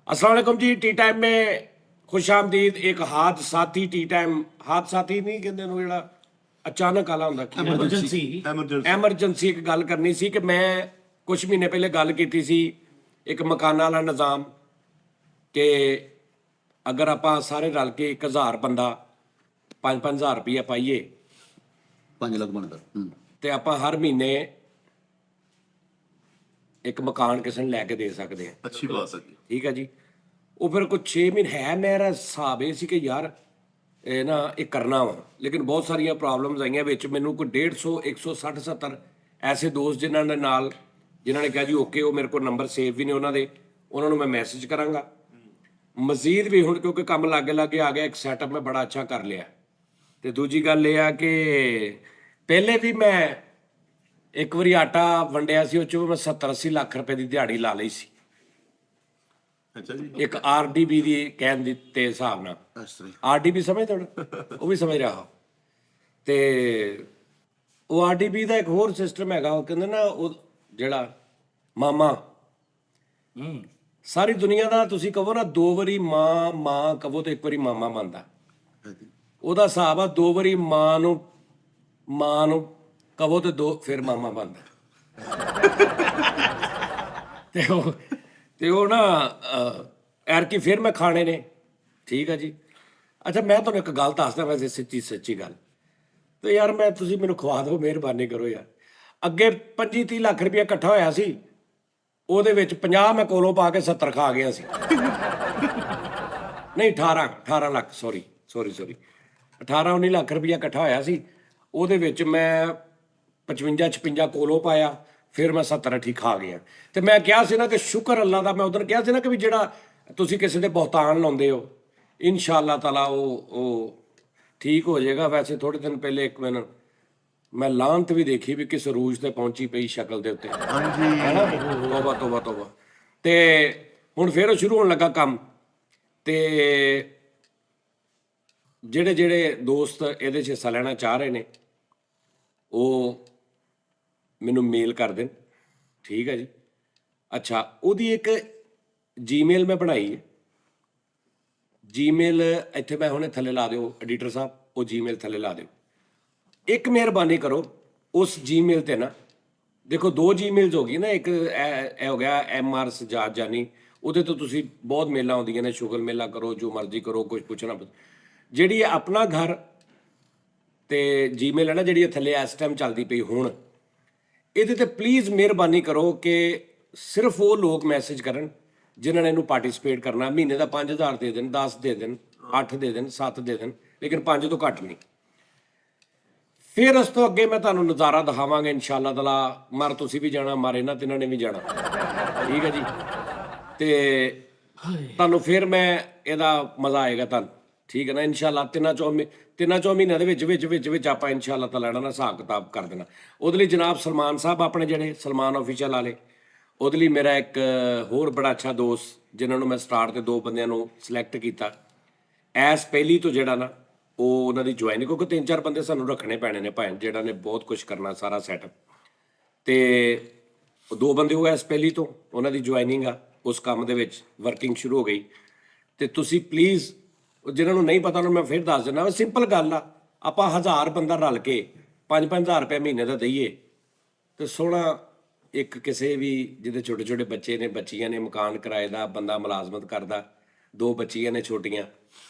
अस्सलाम वालेकुम जी। T time में खुश आमदीद। एक हाथ साथी टी टाइम, हाथ साथी नहीं कहते ਉਹਨੂੰ ਜਿਹੜਾ ਅਚਾਨਕ ਆਲਾ ਹੁੰਦਾ ਕੀ ਐਮਰਜੈਂਸੀ ਐਮਰਜੈਂਸੀ ਇੱਕ ਗੱਲ ਕਰਨੀ ਸੀ ਕਿ ਮੈਂ ਕੁਝ ਮਹੀਨੇ ਪਹਿਲੇ ਗੱਲ ਕੀਤੀ ਸੀ ਇੱਕ ਮਕਾਨਾਂ ਵਾਲਾ ਨਿਜ਼ਾਮ ਕਿ ਅਗਰ ਆਪਾਂ ਸਾਰੇ ਰਲ ਕੇ 1000 ਬੰਦਾ 5-5000 ਰੁਪਈਆ ਪਾਈਏ 5 ਲੱਖ ਬਣਦਾ ਤੇ ਆਪਾਂ ਹਰ ਮਹੀਨੇ ਇੱਕ ਮਕਾਨ ਕਿਸੇ ਨੂੰ ਲੈ ਕੇ ਦੇ ਸਕਦੇ ਹਾਂ। अच्छी बात है जी। ਠੀਕ ਹੈ ਜੀ। ਉਹ ਫਿਰ ਕੋਈ 6 ਮਹੀਨੇ ਹੈ ਮੇਰਾ ਹਿਸਾਬ ਇਹ ਸੀ ਕਿ ਯਾਰ ਇਹ ਨਾ ਇਹ ਕਰਨਾ ਵਾ, ਲੇਕਿਨ ਬਹੁਤ ਸਾਰੀਆਂ ਪ੍ਰੋਬਲਮਸ ਆਈਆਂ ਵਿੱਚ। ਮੈਨੂੰ ਕੋਈ 150 160 70 ਐਸੇ ਦੋਸਤ ਜਿਨ੍ਹਾਂ ਦੇ ਨਾਲ ਜਿਨ੍ਹਾਂ ਨੇ ਕਿਹਾ ਜੀ ਓਕੇ, ਉਹ ਮੇਰੇ ਕੋਲ ਨੰਬਰ ਸੇਵ ਵੀ ਨੇ ਉਹਨਾਂ ਦੇ, ਉਹਨਾਂ ਨੂੰ ਮੈਂ ਮੈਸੇਜ ਕਰਾਂਗਾ। ਮਜ਼ੀਦ ਵੀ ਹੁਣ ਕਿਉਂਕਿ ਕੰਮ ਲਾਗੇ ਲਾਗੇ ਆ ਗਿਆ, ਇੱਕ ਸੈਟਅਪ ਮੈਂ ਬੜਾ ਅੱਛਾ ਕਰ ਲਿਆ। ਤੇ ਦੂਜੀ ਗੱਲ ਇਹ ਆ ਕਿ ਪਹਿਲੇ ਵੀ ਮੈਂ ਇੱਕ ਵਾਰੀ ਆਟਾ ਵੰਡਿਆ ਸੀ, ਉਹ 'ਚ ਮੈਂ 70-80 ਲੱਖ ਰੁਪਏ ਦੀ ਦਿਹਾੜੀ ਲਾ ਲਈ ਸੀ अच्छा जी। ਇੱਕ ਆਰਡੀਬੀ ਦੀ ਕਹਿਣ ਦੀ ਤੇ ਹਿਸਾਬ ਨਾਲ। ਇਸ ਤਰ੍ਹਾਂ ਆਰਡੀਬੀ ਸਮਝਦੇ ਹੋ? ਉਹ ਵੀ ਸਮਝ ਰਿਹਾ ਹੋ। ਤੇ ਉਹ ਆਰਡੀਬੀ ਦਾ ਇੱਕ ਹੋਰ ਸਿਸਟਮ ਹੈਗਾ, ਉਹ ਕਹਿੰਦੇ ਨਾ ਉਹ ਜਿਹੜਾ ਮਾਮਾ, ਸਾਰੀ ਦੁਨੀਆ ਦਾ ਤੁਸੀਂ ਕਹੋ ਨਾ 2 ਵਾਰੀ ਮਾਂ ਮਾਂ ਕਹੋ ਤੇ 1 ਵਾਰੀ ਮਾਮਾ ਬਣਦਾ। ਉਹਦਾ ਹਿਸਾਬ ਆ 2 ਵਾਰੀ ਮਾਂ ਨੂੰ ਕਹੋ ਤੇ 2 ਫਿਰ ਮਾਮਾ ਬਣਦਾ। ਤੇ ਉਹ ਨਾ ਐਰਕੀ ਫਿਰ ਮੈਂ ਖਾਣੇ ਨੇ। ਠੀਕ ਹੈ ਜੀ। ਅੱਛਾ ਮੈਂ ਤੁਹਾਨੂੰ ਇੱਕ ਗੱਲ ਦੱਸਦਾ ਵੈਸੇ ਸੱਚੀ ਗੱਲ। ਤੇ ਯਾਰ ਮੈਂ ਤੁਸੀਂ ਮੈਨੂੰ ਖਵਾ ਦਿਓ, ਮਿਹਰਬਾਨੀ ਕਰੋ ਯਾਰ। ਅੱਗੇ 25-30 ਲੱਖ ਰੁਪਇਆ ਇਕੱਠਾ ਹੋਇਆ ਸੀ, ਉਹਦੇ ਵਿੱਚ 50 ਮੈਂ ਕੋਲੋਂ ਪਾ ਕੇ 70 ਖਾ ਗਿਆ ਸੀ। ਨਹੀਂ 18 ਲੱਖ, ਸੌਰੀ 18-19 ਲੱਖ ਰੁਪਇਆ ਇਕੱਠਾ ਹੋਇਆ ਸੀ, ਉਹਦੇ ਵਿੱਚ ਮੈਂ 55-56 ਕੋਲੋਂ ਪਾਇਆ, ਫਿਰ ਮੈਂ 70-80 ਖਾ ਗਿਆ। ਤੇ ਮੈਂ ਕਿਹਾ ਸੀ ਨਾ ਕਿ ਸ਼ੁਕਰ ਅੱਲਾ ਦਾ, ਮੈਂ ਉਦੋਂ ਕਿਹਾ ਸੀ ਨਾ ਕਿ ਵੀ ਜਿਹੜਾ ਤੁਸੀਂ ਕਿਸੇ ਦੇ ਬਹੁਤਾਨ ਲਾਉਂਦੇ ਹੋ ਇਨਸ਼ਾਅੱਲਾ ਤਾਲਾ ਉਹ ਠੀਕ ਹੋ ਜਾਏਗਾ। ਵੈਸੇ ਥੋੜੇ ਦਿਨ ਪਹਿਲੇ ਇੱਕ ਮੈਂ ਲਾਂਤ ਵੀ ਦੇਖੀ ਵੀ ਕਿਸ ਰੂਜ ਤੇ ਪਹੁੰਚੀ ਪਈ ਸ਼ਕਲ ਦੇ ਉੱਤੇ। ਹਾਂਜੀ ਤੋਬਾ। ਤੇ ਹੁਣ ਫਿਰ ਉਹ ਸ਼ੁਰੂ ਹੋਣ ਲੱਗਾ ਕੰਮ। ਤੇ ਜਿਹੜੇ ਦੋਸਤ ਇਹਦੇ 'ਚ ਹਿੱਸਾ ਲੈਣਾ ਚਾਹ ਰਹੇ ਨੇ ਉਹ ਮੈਨੂੰ ਮੇਲ ਕਰ ਦੇਣ। ਠੀਕ ਹੈ ਜੀ। ਅੱਛਾ, ਉਹਦੀ ਇੱਕ ਜੀਮੇਲ ਮੈਂ ਬਣਾਈ ਹੈ। ਜੀਮੇਲ ਇੱਥੇ ਮੈਂ ਹੁਣੇ ਥੱਲੇ ਲਾ ਦਿਓ ਐਡੀਟਰ ਸਾਹਿਬ, ਉਹ ਜੀਮੇਲ ਥੱਲੇ ਲਾ ਦਿਓ। ਇੱਕ ਮਿਹਰਬਾਨੀ ਕਰੋ ਉਸ ਜੀਮੇਲ ਤੇ ਨਾ ਦੇਖੋ, 2 ਜੀਮੇਲਸ ਹੋ ਗਈ ਨਾ, ਇੱਕ ਇਹ ਹੋ ਗਿਆ MR ਸਜਾਦ ਜਾਨੀ, ਉਹਦੇ ਤੋਂ ਤੁਸੀਂ ਬਹੁਤ ਮੇਲਾਂ ਆਉਂਦੀਆਂ ਨੇ, ਸ਼ੁਗਰ ਮੇਲਾ ਕਰੋ, ਜੋ ਮਰਜ਼ੀ ਕਰੋ, ਕੁਝ ਪੁੱਛਣਾ। ਜਿਹੜੀ ਆਪਣਾ ਘਰ ਤੇ ਜੀਮੇਲ ਹੈ ਨਾ, ਜਿਹੜੀ ਥੱਲੇ ਇਸ ਟਾਈਮ ਚੱਲਦੀ ਪਈ ਹੁਣ, ਇਹਦੇ ਤੇ ਪਲੀਜ਼ ਮਿਹਰਬਾਨੀ ਕਰੋ ਕਿ ਸਿਰਫ ਉਹ ਲੋਕ ਮੈਸੇਜ ਕਰਨ ਜਿਨ੍ਹਾਂ ਨੇ ਇਹਨੂੰ ਪਾਰਟਿਸਿਪੇਟ ਕਰਨਾ। ਮਹੀਨੇ ਦਾ 5000 ਦੇ ਦੇਣ, 10 ਦੇ ਦੇਣ, 8 ਦੇ ਦੇਣ, 7 ਦੇ ਦੇਣ, ਲੇਕਿਨ 5 ਤੋਂ ਘੱਟ ਨਹੀਂ। ਫਿਰ ਉਸ ਤੋਂ ਅੱਗੇ ਮੈਂ ਤੁਹਾਨੂੰ ਨਜ਼ਾਰਾ ਦਿਖਾਵਾਂਗੇ ਇਨਸ਼ਾਅੱਲਾ ਤਾਲਾ। ਮਰ ਤੁਸੀਂ ਵੀ ਜਾਣਾ, ਮਰ ਇਹਨਾਂ ਤਿੰਨਾਂ ਨੇ ਵੀ ਜਾਣਾ। ਠੀਕ ਹੈ ਜੀ। ਤੇ ਤੁਹਾਨੂੰ ਫਿਰ ਮੈਂ ਇਹਦਾ ਮਜ਼ਾ ਆਏਗਾ ਤੁਹਾਨੂੰ। ਠੀਕ ਹੈ ਨਾ। ਇਨਸ਼ਾਅੱਲਾ ਤਿੰਨਾਂ ਚੌ ਮਹੀਨਿਆਂ ਦੇ ਵਿੱਚ ਆਪਾਂ ਇਨਸ਼ਾਅੱਲਾ ਤਾਲਾ ਨਾ ਹਿਸਾਬ ਕਿਤਾਬ ਕਰ ਦੇਣਾ। ਉਹਦੇ ਲਈ ਜਨਾਬ ਸਲਮਾਨ ਸਾਹਿਬ ਆਪਣੇ ਜਿਹੜੇ ਸਲਮਾਨ ਆਫੀਸ਼ੀਅਲ ਵਾਲੇ, ਉਹਦੇ ਲਈ ਮੇਰਾ ਇੱਕ ਹੋਰ ਬੜਾ ਅੱਛਾ ਦੋਸਤ ਜਿਨ੍ਹਾਂ ਨੂੰ ਮੈਂ ਸਟਾਰਟ ਤੇ 2 ਬੰਦਿਆਂ ਨੂੰ ਸਿਲੈਕਟ ਕੀਤਾ ਐਸ ਪਹਿਲੀ ਤੋਂ, ਜਿਹੜਾ ਨਾ ਉਹ ਉਹਨਾਂ ਦੀ ਜੁਆਇਨਿੰਗ, ਕਿਉਂਕਿ 3-4 ਬੰਦੇ ਸਾਨੂੰ ਰੱਖਣੇ ਪੈਣੇ ਨੇ ਭਾਵੇਂ, ਜਿਹੜਾ ਨੇ ਬਹੁਤ ਕੁਝ ਕਰਨਾ ਸਾਰਾ ਸੈਟਅਪ। ਤੇ 2 ਬੰਦੇ ਉਹ ਐਸ ਪਹਿਲੀ ਤੋਂ, ਉਹਨਾਂ ਦੀ ਜੁਆਇਨਿੰਗ ਆ ਉਸ ਕੰਮ ਦੇ ਵਿੱਚ, ਵਰਕਿੰਗ ਸ਼ੁਰੂ ਹੋ ਗਈ। ਤੇ ਤੁਸੀਂ ਪਲੀਜ਼ ਜਿਹਨਾਂ ਨੂੰ ਨਹੀਂ ਪਤਾ ਉਹਨੂੰ ਮੈਂ ਫਿਰ ਦੱਸ ਦਿੰਦਾ, ਸਿੰਪਲ ਗੱਲ ਆ। ਆਪਾਂ 1000 ਬੰਦਾ ਰਲ ਕੇ 5-5000 ਰੁਪਏ ਮਹੀਨੇ ਦਾ ਦਈਏ ਤੇ ਸੋਹਣਾ ਇੱਕ ਕਿਸੇ ਵੀ ਜਿਹਦੇ ਛੋਟੇ ਬੱਚੇ ਨੇ, ਬੱਚੀਆਂ ਨੇ, ਮਕਾਨ ਕਿਰਾਏ ਦਾ ਬੰਦਾ ਮੁਲਾਜ਼ਮਤ ਕਰਦਾ, 2 ਬੱਚੀਆਂ ਨੇ ਛੋਟੀਆਂ,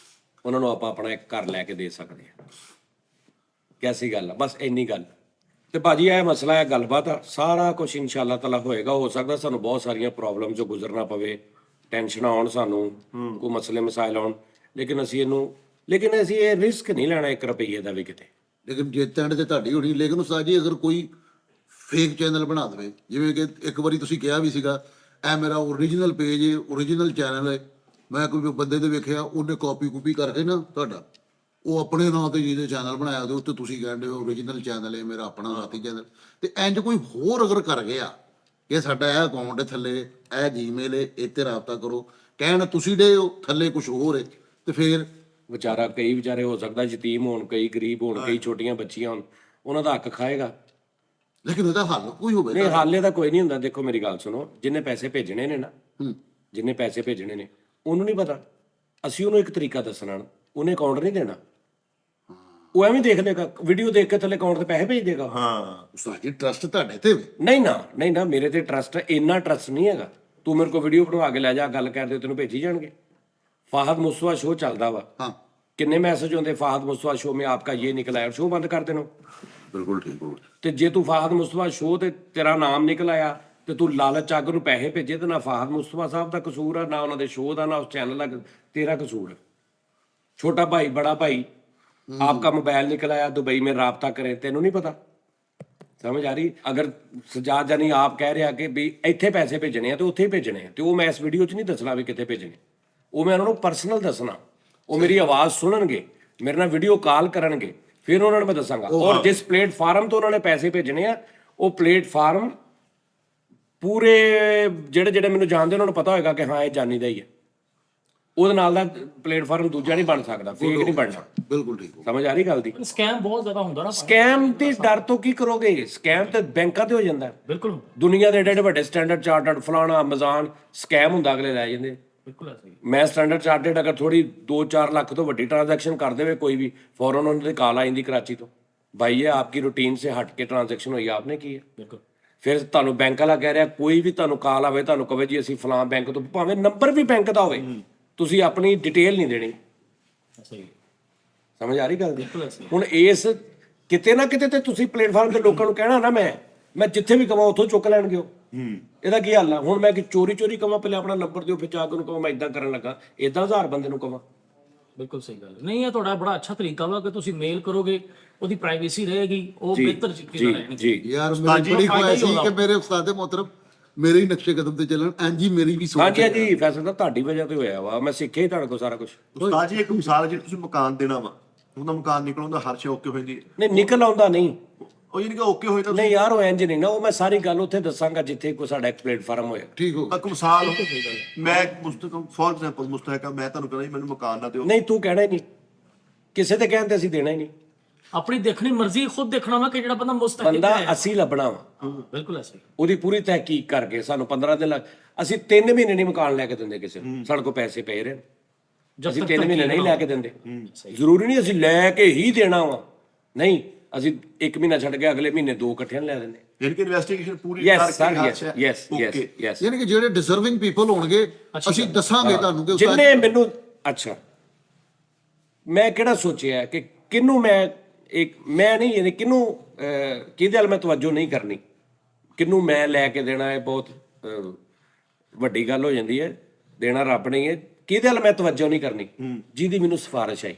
ਉਹਨਾਂ ਨੂੰ ਆਪਾਂ ਆਪਣਾ ਇੱਕ ਘਰ ਲੈ ਕੇ ਦੇ ਸਕਦੇ ਹਾਂ। ਕੈਸੀ ਗੱਲ ਆ, ਬਸ ਇੰਨੀ ਗੱਲ। ਤੇ ਭਾਜੀ ਇਹ ਮਸਲਾ ਹੈ, ਗੱਲਬਾਤ ਆ, ਸਾਰਾ ਕੁਝ ਇਨਸ਼ਾਅੱਲਾ ਤਾਲਾ ਹੋਏਗਾ। ਹੋ ਸਕਦਾ ਸਾਨੂੰ ਬਹੁਤ ਸਾਰੀਆਂ ਪ੍ਰੋਬਲਮ ਜੋ ਗੁਜ਼ਰਨਾ ਪਵੇ, ਟੈਨਸ਼ਨਾਂ ਆਉਣ ਸਾਨੂੰ, ਕੋਈ ਮਸਲੇ ਮਸਾਇਲ ਆਉਣ, ਲੇਕਿਨ ਅਸੀਂ ਇਹ ਰਿਸਕ ਨਹੀਂ ਲੈਣਾ 1 ਰੁਪਈਏ ਦਾ ਵੀ ਕਿਤੇ। ਲੇਕਿਨ ਜਿੱਤਣ ਤੇ ਤੁਹਾਡੀ ਹੋਣੀ। ਲੇਕਿਨ ਉਸਤਾਦ ਜੀ ਅਗਰ ਕੋਈ ਫੇਕ ਚੈਨਲ ਬਣਾ ਦੇਵੇ, ਜਿਵੇਂ ਕਿ ਇੱਕ ਵਾਰੀ ਤੁਸੀਂ ਕਿਹਾ ਵੀ ਸੀਗਾ ਇਹ ਮੇਰਾ ਓਰੀਜਨਲ ਪੇਜ ਹੈ, ਓਰੀਜਨਲ ਚੈਨਲ ਹੈ, ਮੈਂ ਕੋਈ ਬੰਦੇ ਦੇ ਵੇਖਿਆ ਉਹਨੇ ਕਾਪੀ ਕਰਕੇ ਨਾ ਤੁਹਾਡਾ ਉਹ ਆਪਣੇ ਨਾਂ ਤੇ ਜਿਹਦੇ ਚੈਨਲ ਬਣਾਇਆ ਉਹਦੇ ਉੱਤੇ ਤੁਸੀਂ ਕਹਿੰਦੇ ਹੋ ਓਰੀਜਨਲ ਚੈਨਲ ਹੈ, ਮੇਰਾ ਆਪਣਾ ਰਾਤੀ ਚੈਨਲ, ਤੇ ਇੰਜ ਕੋਈ ਹੋਰ ਅਗਰ ਕਰ ਗਿਆ ਕਿ ਸਾਡਾ ਇਹ ਅਕਾਊਂਟ ਹੈ, ਥੱਲੇ ਇਹ ਜੀਮੇਲ ਹੈ, ਇਹ 'ਤੇ ਰਾਬਤਾ ਕਰੋ, ਕਹਿਣ ਤੁਸੀਂ ਡੇ ਹੋ, ਥੱਲੇ ਕੁਝ ਹੋਰ ਹੈ, ਤੇ ਫਿਰ ਵਿਚਾਰਾ ਕਈ ਵਿਚਾਰੇ ਹੋ ਸਕਦਾ ਯਤੀਮ ਹੋਣ, ਕਈ ਗਰੀਬ ਹੋਣ, ਕਈ ਛੋਟੀਆਂ ਬੱਚੀਆਂ ਹੋਣ, ਉਹਨਾਂ ਦਾ ਹੱਕ ਖਾਏਗਾ। ਲੇਕਿਨ ਉਹਦਾ ਹੱਲ ਕੋਈ ਹੋਵੇ। ਨਹੀਂ, ਹਾਲੇ ਤਾਂ ਕੋਈ ਨਹੀਂ ਹੁੰਦਾ। ਦੇਖੋ ਮੇਰੀ ਗੱਲ ਸੁਣੋ, ਜਿੰਨੇ ਪੈਸੇ ਭੇਜਣੇ ਨੇ ਨਾ, ਜਿੰਨੇ ਪੈਸੇ ਭੇਜਣੇ ਨੇ ਉਹਨੂੰ ਨਹੀਂ ਪਤਾ। ਅਸੀਂ ਉਹਨੂੰ ਇੱਕ ਤਰੀਕਾ ਦੱਸਣਾ, ਉਹਨੇ ਅਕਾਊਂਟ ਨਹੀਂ ਦੇਣਾ, ਉਹ ਐਵੇਂ ਦੇਖ ਲੇਗਾ, ਵੀਡੀਓ ਦੇਖ ਕੇ ਥੱਲੇ ਅਕਾਊਂਟ ਤੇ ਪੈਸੇ ਭੇਜ ਦੇਗਾ। ਹਾਂ ਉਸਤਾਦ ਜੀ ਟਰਸਟ ਤੁਹਾਡੇ ਤੇ ਵੇ। ਨਹੀਂ ਨਾ ਮੇਰੇ ਤੇ ਟਰਸਟ, ਇੰਨਾ ਟਰਸਟ ਨਹੀਂ ਹੈਗਾ। ਤੂੰ ਮੇਰੇ ਕੋਲ ਵੀਡੀਓ ਬਣਵਾ ਕੇ ਲੈ ਜਾ, ਗੱਲ ਕਰਦੇ ਤੈਨੂੰ ਭੇਜੀ ਜਾਣਗੇ। ਫਾਹਦ ਮੁਸਤਫਾ ਸ਼ੋਅ ਚੱਲਦਾ ਵਾ, ਹਾਂ ਕਿੰਨੇ ਮੈਸੇਜ ਹੁੰਦੇ, ਫਾਹਦ ਮੁਸਤਫਾ ਸ਼ੋਅ में आपका ये निकला है, ਸ਼ੋਅ ਬੰਦ ਕਰ ਦੇਣਾ। ਬਿਲਕੁਲ ਠੀਕ ਹੋ ਤੇ ਜੇ ਤੂੰ ਫਾਹਦ ਮੁਸਤਫਾ ਸ਼ੋਅ ਤੇ ਤੇਰਾ ਨਾਮ ਨਿਕਲ ਆਇਆ ਤੇ ਤੂੰ ਲਾਲਚ ਚੱਕ ਨੂੰ ਪੈਸੇ ਭੇਜੇ, ਤੇ ਨਾ ਫਾਹਦ ਮੁਸਤਫਾ ਸਾਹਿਬ ਦਾ ਕਸੂਰ ਆ, ਨਾ ਉਹਨਾਂ ਦੇ ਸ਼ੋਅ ਦਾ, ਨਾ ਉਸ ਚੈਨਲ ਦਾ, ਤੇਰਾ ਕਸੂਰ ਹੈ। ਛੋਟਾ ਭਾਈ ਬੜਾ ਭਾਈ आपका मोबाइल निकल आया, दुबई में राबता करे, तेनों नहीं पता? समझ आ रही? अगर सजाद जानी आप कह रहे कि भी ਇੱਥੇ ਪੈਸੇ ਭੇਜਣੇ ਆ ਤੇ ਉੱਥੇ ਹੀ ਭੇਜਣੇ ਆ, ਤੇ ਉਹ ਮੈਂ ਇਸ ਵੀਡੀਓ 'ਚ ਨਹੀਂ ਦੱਸਣਾ ਵੀ ਕਿੱਥੇ ਭੇਜਣੇ, ਉਹ ਮੈਂ ਉਹਨਾਂ ਨੂੰ ਪਰਸਨਲ ਦੱਸਣਾ। ਉਹ ਮੇਰੀ ਆਵਾਜ਼ ਸੁਣਨਗੇ, ਮੇਰੇ ਨਾਲ ਵੀਡੀਓ ਕਾਲ ਕਰਨਗੇ, ਫਿਰ ਉਹਨਾਂ ਨੂੰ ਮੈਂ ਦੱਸਾਂਗਾ। ਔਰ ਜਿਸ ਪਲੇਟਫਾਰਮ ਤੋਂ ਉਹਨਾਂ ਨੇ ਪੈਸੇ ਭੇਜਣੇ ਆ, ਉਹ ਪਲੇਟਫਾਰਮ ਪੂਰੇ ਜਿਹੜੇ ਮੈਨੂੰ ਜਾਣਦੇ ਉਹਨਾਂ ਨੂੰ ਪਤਾ ਹੋਏਗਾ ਕਿ ਹਾਂ ਇਹ ਜਾਨੀ ਦਾ ਹੀ ਹੈ। ਉਹਦੇ ਨਾਲ ਦਾ ਪਲੇਟਫਾਰਮ ਦੂਜਾ ਨਹੀਂ ਬਣ ਸਕਦਾ, ਫੇਕ ਨਹੀਂ ਬਣਨਾ। ਬਿਲਕੁਲ ਠੀਕ ਹੋ ਸਮਝ ਆ ਰਹੀ ਗੱਲ ਦੀ? ਸਕੈਮ ਬਹੁਤ ਜ਼ਿਆਦਾ ਹੁੰਦਾ ਨਾ। ਸਕੈਮ ਦੇ ਡਰ ਤੋਂ ਕੀ ਕਰੋਗੇ? ਸਕੈਮ ਤੇ ਬੈਂਕਾਂ ਤੇ ਹੋ ਜਾਂਦਾ। ਬਿਲਕੁਲ ਦੁਨੀਆ ਦੇ ਏਡੇ ਵੱਡੇ ਸਟੈਂਡਰਡ ਚਾਰਟਰਡ ਫਲਾਣਾ ਅਮਜ਼ਾਨ ਸਕੈਮ ਹੁੰਦਾ, ਅਗਲੇ ਲੈ ਜਾਂਦੇ। ਬਿਲਕੁਲ ਐਸਾ ਹੀ। ਮੈਂ ਸਟੈਂਡਰਡ ਚਾਰਟਰਡ ਅਗਰ ਥੋੜੀ 2-4 ਲੱਖ ਤੋਂ ਵੱਡੀ ट्रांजैक्शन कर देवे कोई भी, फौरन उन्होंने कॉल आ जाती कराची तो, भाई ये आपकी रूटीन से हट के ट्रांजैक्शन हुई, आपने की है। ਬਿਲਕੁਲ ਫਿਰ ਤੁਹਾਨੂੰ ਬੈਂਕ ਵਾਲਾ ਕਹਿ ਰਿਹਾ, ਕੋਈ ਵੀ ਤੁਹਾਨੂੰ ਕਾਲ ਆਵੇ, ਤੁਹਾਨੂੰ ਕਹੇ ਜੀ ਅਸੀਂ ਫਲਾਂ ਬੈਂਕ ਤੋਂ, ਭਾਵੇਂ ਨੰਬਰ ਵੀ ਬੈਂਕ ਦਾ ਹੋਵੇ, ਤੁਸੀਂ ਆਪਣੀ ਡਿਟੇਲ ਨਹੀਂ ਦੇਣੀ। ਐਸਾ ਹੀ। ਸਮਝ ਆ ਰਹੀ ਗੱਲ ਦੀ? ਬਿਲਕੁਲ ਐਸਾ ਹੀ। ਹੁਣ ਇਸ ਕਿਤੇ ਨਾ ਕਿਤੇ ਤੇ ਤੁਸੀਂ ਪਲੇਟਫਾਰਮ ਤੇ ਲੋਕਾਂ ਨੂੰ ਕਹਿਣਾ ਨਾ, ਮੈਂ ਜਿੱਥੇ ਵੀ ਕਵਾਂ ਉੱਥੋਂ ਚੁੱਕ ਲੈਣਗੇ ਉਹ। ਇਹਦਾ ਕੀ ਹੱਲ ਆ? ਹੁਣ ਮੈਂ ਕਿ ਚੋਰੀ ਕਵਾਂ, ਪਹਿਲੇ ਆਪਣਾ ਨੰਬਰ ਦਿਓ, ਫਿਰ ਜਾ ਕੇ ਉਹਨੂੰ ਕਵਾਂ ਮੈਂ ਇਦਾਂ ਕਰਨ ਲੱਗਾ, ਇਦਾਂ 1000 ਬੰਦੇ ਨੂੰ ਕਵਾਂ। ਬਿਲਕੁਲ ਸਹੀ ਗੱਲ ਹੈ। ਨਹੀਂ, ਇਹ ਤੁਹਾਡਾ ਬੜਾ ਅੱਛਾ ਤਰੀਕਾ ਵਾ ਕਿ ਤੁਸੀਂ ਮੇਲ ਕਰੋਗੇ, ਉਹਦੀ ਪ੍ਰਾਈਵੇਸੀ ਰਹੇਗੀ, ਉਹ ਬਿਹਤਰ ਤਰੀਕੇ ਨਾਲ ਰਹਿਣਗੇ। ਜੀ ਯਾਰ ਮੇਰੀ ਬੜੀ ਖੁਆਇਸ਼ ਸੀ ਕਿ ਮੇਰੇ ਉਸਤਾਦ ਮੁਹਤਰਮ ਮੇਰੇ ਹੀ ਨਕਸ਼ੇ ਕਦਮ ਤੇ ਚੱਲਣ, ਇੰਜੀ ਮੇਰੀ ਵੀ ਸੋਚ ਹਾਂਜੀ ਫੈਸਲਾ ਤਾਂ ਤੁਹਾਡੀ ਵਜ੍ਹਾ ਤੇ ਹੋਇਆ ਵਾ, ਮੈਂ ਸਿੱਖਿਆ ਹੀ ਤੁਹਾਡੇ ਕੋਲ ਸਾਰਾ ਕੁਝ। ਉਸਤਾਦ ਜੀ ਇੱਕ ਮਿਸਾਲ, ਜੇ ਤੁਸੀਂ ਮਕਾਨ ਦੇਣਾ ਵਾ, ਉਹਦਾ ਮਕਾਨ ਨਿਕਲਣ ਦਾ ਹਰ ਸ਼ੇ ਓਕੇ ਹੋ ਜਾਂਦੀ ਹੈ। ਨਹੀਂ ਨਿਕਲ ਆਉਂਦਾ ਨਹੀਂ, ਉਹ ਯਾਨੀ ਕਿ ਓਕੇ ਹੋਏ ਤਾਂ ਨਹੀਂ ਯਾਰ ਉਹ ਇੰਜ ਨਹੀਂ ਨਾ, ਉਹ ਮੈਂ ਸਾਰੀ ਗੱਲ ਉੱਥੇ ਦੱਸਾਂਗਾ ਜਿੱਥੇ ਕੋਈ ਸਾਡਾ ਇੱਕ ਪਲੇਟਫਾਰਮ ਹੋਇਆ। ਠੀਕ ਹੋ ਇੱਕ ਮਿਸਾਲ, ਮੈਂ ਫੋਰ ਐਗਜ਼ਾਮਪਲ ਮੁਸਤਫਾ ਮੈਂ ਤੁਹਾਨੂੰ ਕਹਿੰਦਾ ਜੀ ਮੈਨੂੰ ਮਕਾਨ ਨਾ ਦਿਓ, ਨਹੀਂ ਤੂੰ ਕਹਿਣਾ ਹੀ ਨਹੀਂ, ਕਿਸੇ ਤੇ ਕਹਿਣ ਤੇ ਅਸੀਂ ਦੇਣਾ ਹੀ ਨਹੀਂ। ਆਪਣੀ ਦੇਖਣੀ ਮਰਜ਼ੀ ਖੁਦ ਦੇਖਣਾ ਵਾ ਕਿ ਜਿਹੜਾ ਬੰਦਾ ਮੁਸਤਕਿਲ ਬੰਦਾ ਹੈ। ਅਸੀਂ ਲੱਭਣਾ ਵਾ, ਬਿਲਕੁਲ ਐਸਾ ਹੀ। ਉਹਦੀ ਪੂਰੀ ਤਹਿਕੀਕ ਕਰਕੇ। ਸਾਨੂੰ 15 ਦਿਨ ਅਸੀਂ 3 ਮਹੀਨੇ ਨਹੀਂ ਮਕਾਨ ਲੈ ਕੇ ਦਿੰਦੇ ਕਿਸੇ ਨੂੰ, ਸਾਡੇ ਕੋਲ ਪੈਸੇ ਪਏ ਰਹੇ, ਜਦ ਅਸੀਂ ਤੱਕ 3 ਮਹੀਨੇ ਨਹੀਂ ਲੈ ਕੇ ਦਿੰਦੇ। ਜ਼ਰੂਰੀ ਨਹੀਂ ਅਸੀਂ ਲੈ ਕੇ ਹੀ ਦੇਣਾ ਵਾ, ਨਹੀਂ ਅਸੀਂ 1 ਮਹੀਨਾ ਛੱਡ ਕੇ ਅਗਲੇ ਮਹੀਨੇ 2 ਇਕੱਠੇ ਲੈ ਦਿੰਦੇ। ਯਾਨੀ ਕਿ ਇਨਵੈਸਟੀਗੇਸ਼ਨ ਪੂਰੀ ਯੈਸ ਸਰ, ਹਰ ਸ਼ੈ ਯੈਸ। ਯਾਨੀ ਕਿ ਜਿਹੜੇ ਡਿਜ਼ਰਵਿੰਗ ਪੀਪਲ ਹੋਣਗੇ ਅਸੀਂ ਦੱਸਾਂਗੇ ਤੁਹਾਨੂੰ ਕਿ ਉਸਤਾਦ ਜਿੰਨੇ ਮੈਨੂੰ ਅੱਛਾ, ਮੈਂ ਕਿਹੜਾ ਸੋਚਿਆ ਕਿ ਕਿਹਨੂੰ ਮੈਂ ਨਹੀਂ, ਯਾਨੀ ਕਿਹਨੂੰ ਕਿਹਦੇ ਵੱਲ ਮੈਂ ਤਵੱਜੋ ਨਹੀਂ ਕਰਨੀ, ਕਿਹਨੂੰ ਮੈਂ ਲੈ ਕੇ ਦੇਣਾ, ਇਹ ਬਹੁਤ ਵੱਡੀ ਗੱਲ ਹੋ ਜਾਂਦੀ ਹੈ। ਦੇਣਾ ਰੱਬ ਨੇ ਹੈ, ਕਿਹਦੇ ਵੱਲ ਮੈਂ ਤਵੱਜੋ ਨਹੀਂ ਕਰਨੀ, ਜਿਹਦੀ ਮੈਨੂੰ ਸਿਫਾਰਿਸ਼ ਆਈ।